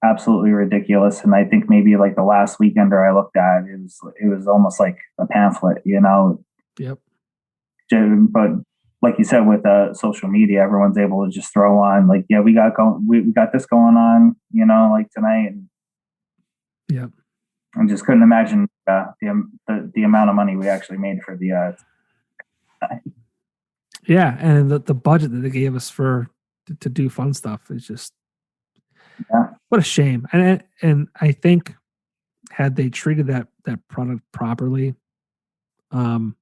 absolutely ridiculous. And I think maybe like the last Weekender I looked at, it was almost like a pamphlet, yep, But like you said, with social media, everyone's able to just throw on like, yeah, we got this going on, like tonight, and yep, I just couldn't imagine the amount of money we actually made for the. yeah, and the budget that they gave us to do fun stuff is just Yeah. what a shame. And I think had they treated that product properly, and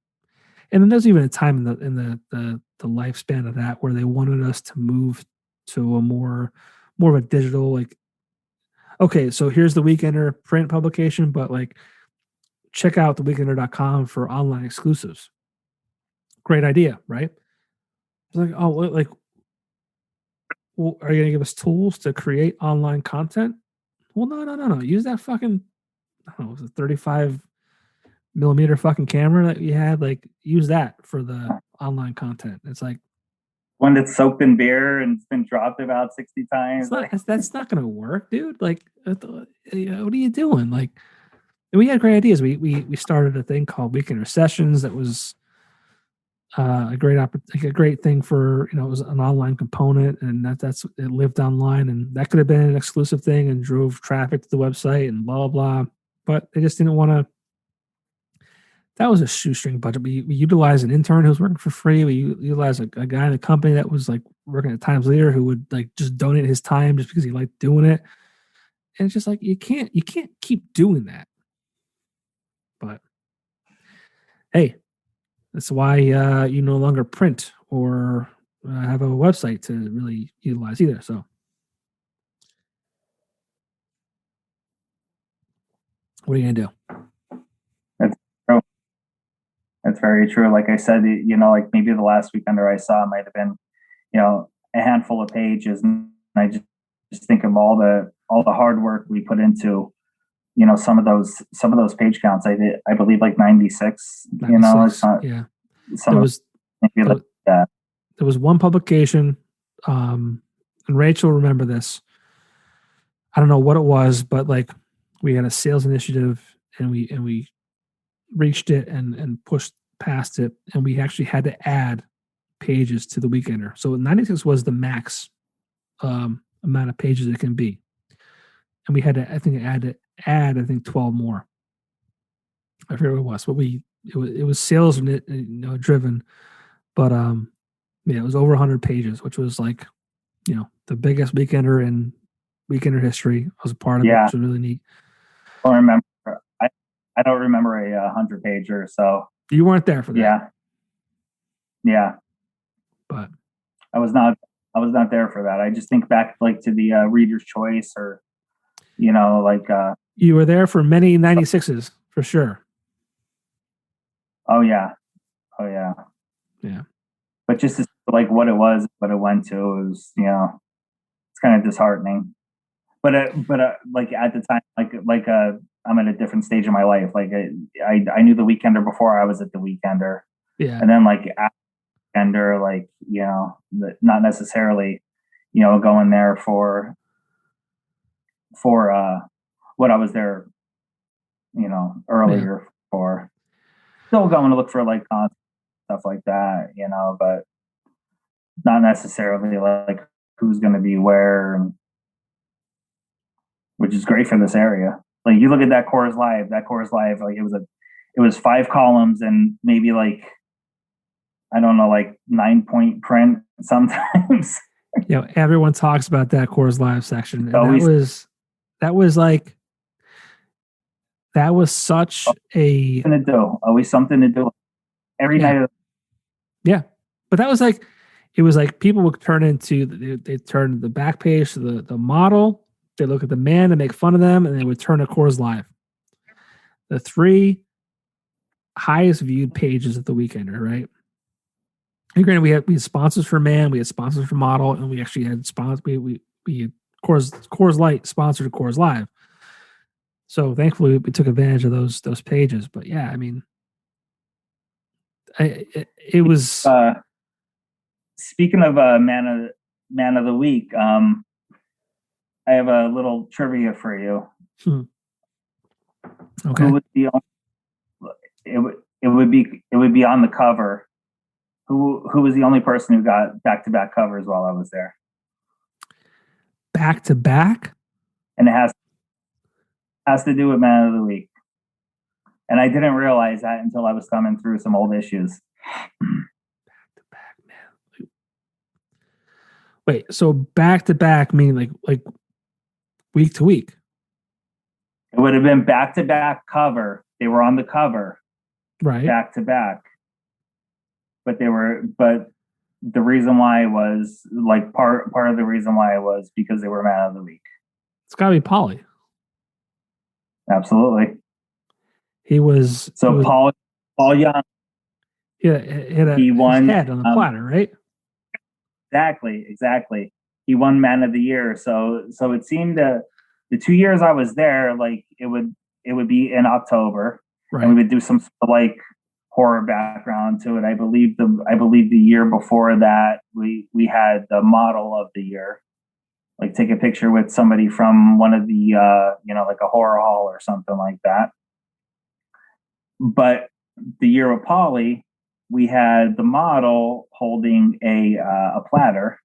then there's even a time in the lifespan of that where they wanted us to move to a more of a digital, like, okay, so here's the Weekender print publication, but like check out theweekender.com for online exclusives. Great idea, right? It's like, oh, like, well, are you gonna give us tools to create online content? Well, no. Use that fucking, I don't know, was it 35 millimeter fucking camera that you had? Like, use that for the online content. It's like, One that's soaked in beer and it's been dropped about 60 times. that's not gonna work, dude. Like, what are you doing? Like, we had great ideas. We started a thing called Weekender Sessions that was a great thing for, it was an online component, and that's it lived online, and that could have been an exclusive thing and drove traffic to the website and blah blah blah. But they just didn't want to. That was a shoestring budget. We utilized an intern who was working for free. We utilized a guy in the company that was like working at Times Leader who would like just donate his time just because he liked doing it. And it's just like you can't keep doing that. But hey, that's why you no longer print or have a website to really utilize either. So what are you gonna do? That's true. That's very true. Like I said, like maybe the last Weekender I saw might have been, a handful of pages, and I just think of all the hard work we put into, some of those page counts. I believe like 96. It's not Yeah. some There of was maybe like that. there was one publication, and Rachel remember this. I don't know what it was, but like we had a sales initiative and we reached it and pushed past it, and we actually had to add pages to the Weekender. So 96 was the max amount of pages it can be, and we had to add 12 more. I forget what it was, but it was sales driven, but yeah, it was over 100 pages, which was like the biggest Weekender in Weekender history. I was a part of it, Yeah. which was really neat. I don't remember. I don't remember a 100-pager. So You weren't there for that. Yeah. But I was not there for that. I just think back like to the Reader's Choice or like You were there for many 96s for sure. Oh yeah. Oh yeah. Yeah. But just like what it was, what it went to, it was, it's kind of disheartening. But like at the time, I'm at a different stage of my life. Like I knew the Weekender before I was at the Weekender. Yeah. And then like after Weekender, like, not necessarily, going there for what I was there, earlier for. Still going to look for like concerts, stuff like that, but not necessarily like who's going to be where, which is great for this area. Like you look at that Coors Live, like it was 5 columns and maybe like, I don't know, like 9-point print sometimes. Everyone talks about that Coors Live section. And that was such a something to do. Always something to do every night. Yeah, but that was like, it was like people would turn they turn the back page to the model. They look at the man and make fun of them, and they would turn to Coors Live. The 3 highest viewed pages of the Weekender, right? And granted, we had sponsors for man, we had sponsors for model, and we actually had sponsors. We had Coors Light sponsored Coors Live. So thankfully, we took advantage of those pages. But yeah, I mean, it was. Speaking of man of the week, I have a little trivia for you. Okay. Who would be on, it would be on the cover. Who was the only person who got back-to-back covers while I was there? Back-to-back? And it has to do with Man of the Week. And I didn't realize that until I was thumbing through some old issues. Back-to-back, man. Wait, so back-to-back meaning like week to week? It would have been back-to-back cover. They were on the cover. Right. Back-to-back. But the reason why was like part of the reason why was because they were Man of the Week. It's got to be Paulie. Absolutely. Paul Young. Yeah, he won. His head on the platter, right? Exactly. He won Man of the Year. So it seemed the 2 years I was there, like it would be in October, right. And we would do some like horror background to it. I believe the year before that we had the model of the year, like take a picture with somebody from one of the like a horror hall or something like that. But the year of Polly, we had the model holding a platter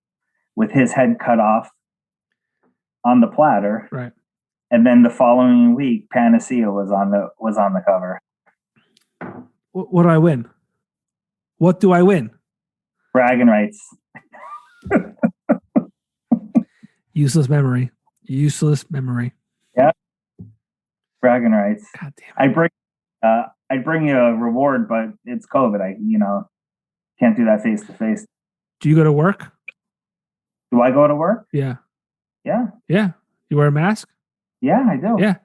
with his head cut off on the platter, right? And then the following week, Panacea was on the cover. What do I win? What do I win? Bragging rights. Useless memory. Yeah. Bragging rights. God damn it. I'd bring you a reward, but it's COVID. I can't do that face to face. Do you go to work? Do I go to work? Yeah. Yeah. Yeah. You wear a mask? Yeah, I do. Yeah.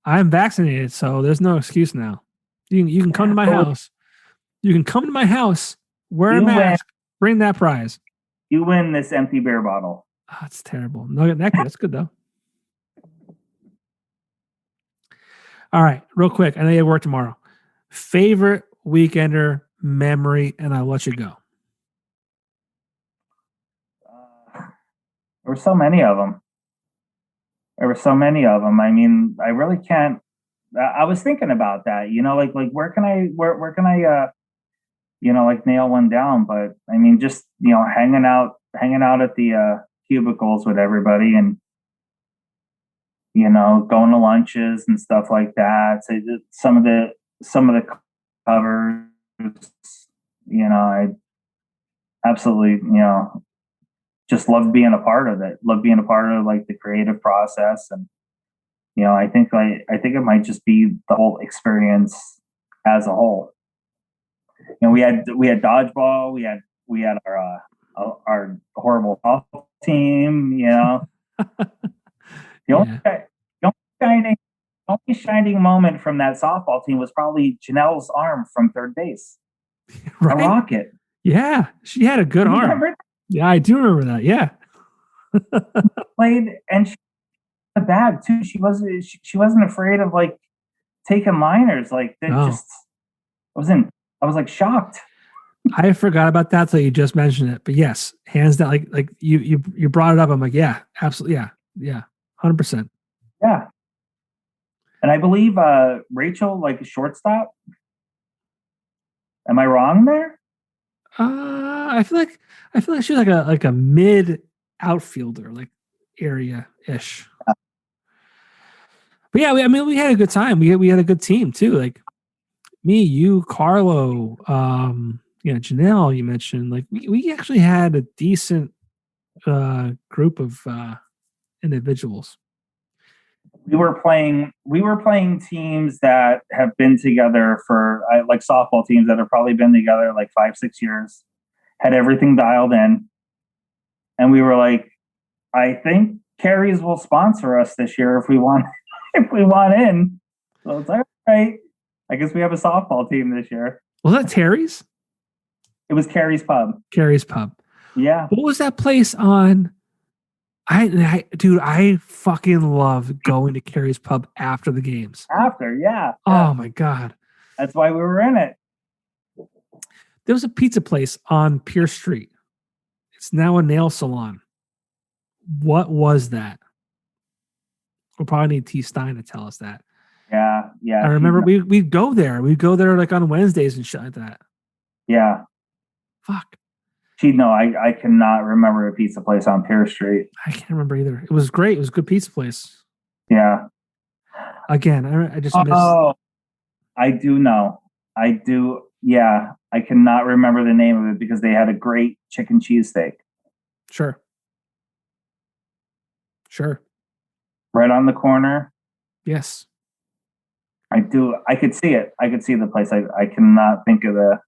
I'm vaccinated, so there's no excuse now. You can come to my house. You can come to my house, wear a mask, bring that prize. You win this empty beer bottle. Oh, that's terrible. No, that's good though. All right, real quick. I know you have work tomorrow. Favorite Weekender memory, and I'll let you go. There were so many of them. I mean, I really can't. I was thinking about that. Like where can I like nail one down? But I mean, just hanging out at the cubicles with everybody, and going to lunches and stuff like that. So some of the covers, I absolutely, just loved being a part of it. Loved being a part of like the creative process, and I think it might just be the whole experience as a whole. We had dodgeball. We had our horrible golf team. The only guy only shining moment from that softball team was probably Janelle's arm from third base. A Right? rocket. Yeah, she had a good You arm. remember that? Yeah, I do remember that. Yeah. Played and she had a bag too. She wasn't afraid of like taking liners. Like that Oh, just I was like shocked. I forgot about that till you just mentioned it. But yes, hands down, like you brought it up. I'm like, yeah, absolutely, yeah, 100%. Yeah. And I believe Rachel, like a shortstop. Am I wrong there? I feel like she's like a mid outfielder, like area ish. But yeah, I mean, we had a good time. We had a good team too. Like me, you, Carlo, Janelle. You mentioned like we actually had a decent group of individuals. We were playing teams that have been together for like softball teams that have probably been together like 5-6 years, had everything dialed in, and we were like, I think Carries will sponsor us this year if we want if we want in. So it's like, all right. I guess we have a softball team this year. Was that Terry's? It was Carrie's Pub. Carrie's Pub. Yeah. What was that place on? Dude, I fucking love going to Carrie's Pub after the games. After, yeah. Oh my God. That's why we were in it. There was a pizza place on Pierce Street. It's now a nail salon. What was that? We'll probably need T. Stein to tell us that. Yeah. I remember we'd go there. We'd go there like on Wednesdays and shit like that. Yeah. Fuck. I cannot remember a pizza place on Pierce Street. I can't remember either. It was great. It was a good pizza place. Yeah. Again, I just missed. Oh, I do know. I do. Yeah. I cannot remember the name of it because they had a great chicken cheesesteak. Sure. Right on the corner. Yes. I do. I could see it. I could see the place. I cannot think of the.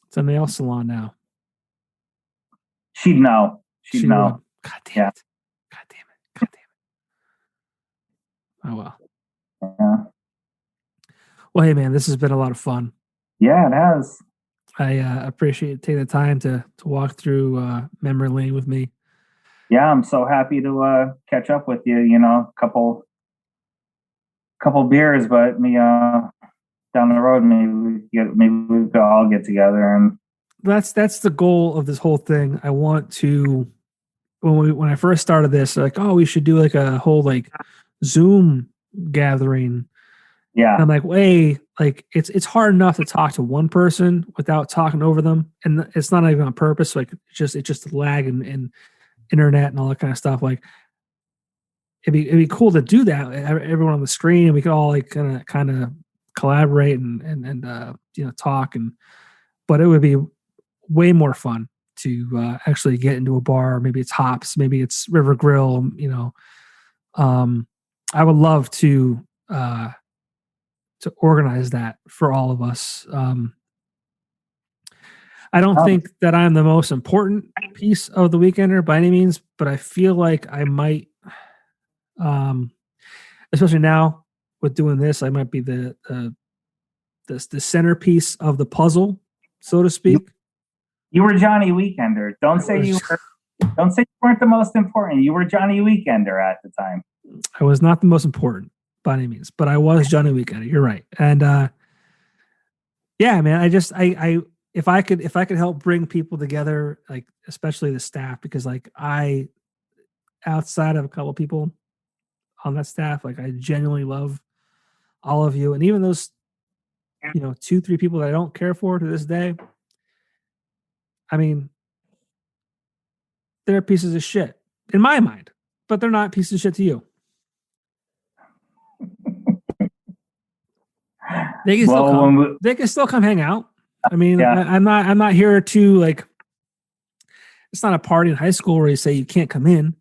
It's a nail salon now. She'd know. She'd know. God damn it. God damn it. Oh, well. Yeah. Well, hey, man, this has been a lot of fun. Yeah, it has. I appreciate you taking the time to walk through memory lane with me. Yeah, I'm so happy to catch up with you. You know, couple beers, but down the road, maybe we could all get together and. That's the goal of this whole thing. I want to when I first started this, like, oh, we should do like a whole like Zoom gathering. Yeah. And I'm like, wait, like it's hard enough to talk to one person without talking over them, and it's not even on purpose. Like it's just lag and internet and all that kind of stuff. Like it'd be cool to do that. Everyone on the screen, and we could all like kind of collaborate and talk but it would be way more fun to actually get into a bar. Maybe it's Hops, maybe it's River Grill. I would love to organize that for all of us. I don't think that I'm the most important piece of the Weekender by any means, but I feel like I might, especially now with doing this, I might be the centerpiece of the puzzle, so to speak. You were Johnny Weekender. Don't say you weren't the most important. You were Johnny Weekender at the time. I was not the most important by any means, but I was Johnny Weekender. You're right. And yeah, man, I if I could help bring people together, like especially the staff, because like outside of a couple of people on that staff, like I genuinely love all of you, and even those 2-3 people that I don't care for to this day. I mean, they're pieces of shit in my mind, but they're not pieces of shit to you. They can still come. They can still come hang out. I mean, yeah. I'm not here to like. It's not a party in high school where you say you can't come in.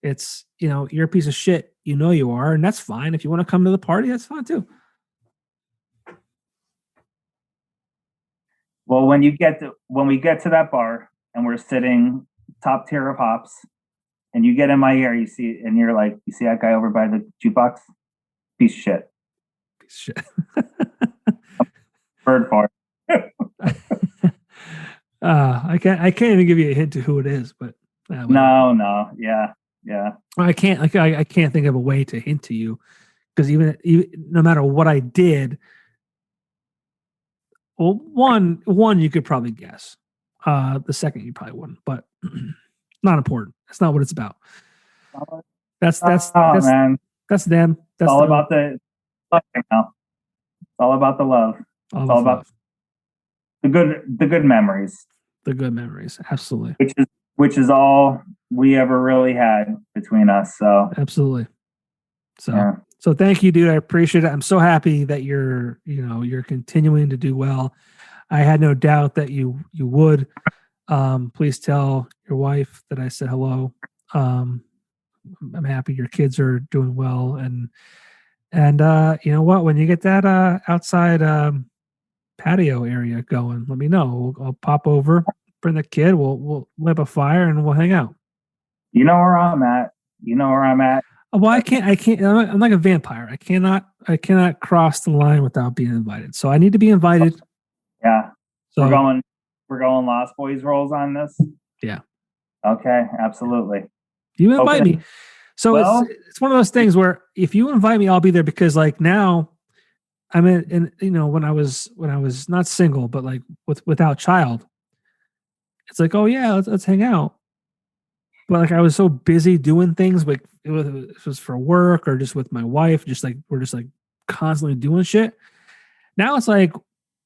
It's you're a piece of shit. You are, and that's fine. If you want to come to the party, that's fine too. Well, when we get to that bar and we're sitting top tier of Hops, and you get in my ear, you see that guy over by the jukebox, piece of shit. Shit. Bird fart. I can't even give you a hint to who it is, but No, yeah. I can't I can't think of a way to hint to you because even no matter what I did, well, one you could probably guess. The second you probably wouldn't, but not important. That's not what it's about. That's man. That's them. That's it's all about the love now. It's all about the love. It's all about the good memories. The good memories, absolutely. Which is all we ever really had between us. So absolutely. So thank you, dude. I appreciate it. I'm so happy that you're continuing to do well. I had no doubt that you would. Please tell your wife that I said hello. I'm happy your kids are doing well, and you know what? When you get that outside patio area going, let me know. I'll pop over, bring the kid. We'll light a fire and we'll hang out. You know where I'm at. Well, I can't. I'm like a vampire. I cannot cross the line without being invited. So I need to be invited. Yeah. So we're going Lost Boys rolls on this. Yeah. Okay. Absolutely. You invite me. So it's one of those things where if you invite me, I'll be there because like now I'm in when I was not single, but like without child, it's like, oh yeah, let's hang out. But like I was so busy doing things, like it was for work or just with my wife, we're just like constantly doing shit. Now it's like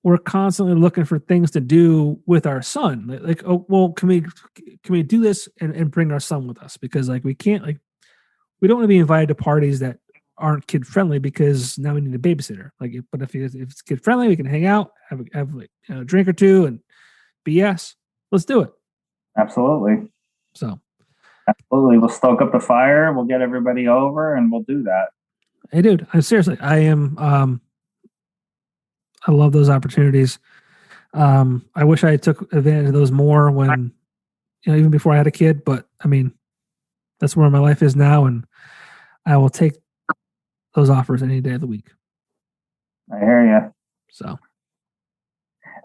we're constantly looking for things to do with our son. Like oh well, can we do this and bring our son with us? Because like we can't we don't want to be invited to parties that aren't kid friendly because now we need a babysitter. But if it's kid friendly, we can hang out, have like a drink or two, and BS. Let's do it. Absolutely. So. Absolutely. We'll stoke up the fire. We'll get everybody over and we'll do that. Hey, dude, I am, I love those opportunities. I wish I took advantage of those more when, even before I had a kid, but I mean, that's where my life is now. And I will take those offers any day of the week. I hear you. So.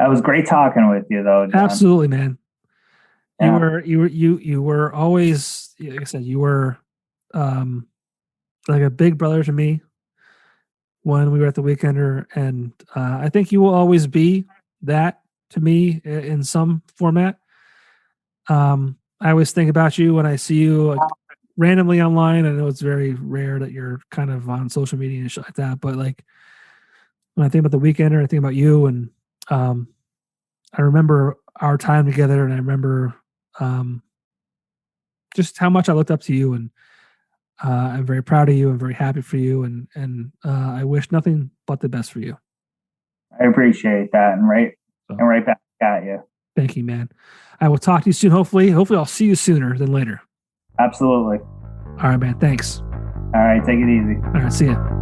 That was great talking with you though, John. Absolutely, man. Yeah. You were always, like I said, you were like a big brother to me when we were at the Weekender, and I think you will always be that to me in some format. I always think about you when I see you randomly online. I know it's very rare that you're kind of on social media and shit like that, but like when I think about the Weekender, I think about you, and I remember our time together, and I remember just how much I looked up to you, and I'm very proud of you. I'm very happy for you, and I wish nothing but the best for you. I appreciate that, and right back at you. Thank you, man. I will talk to you soon. Hopefully I'll see you sooner than later. Absolutely. All right, man. Thanks. All right, take it easy. All right, see ya.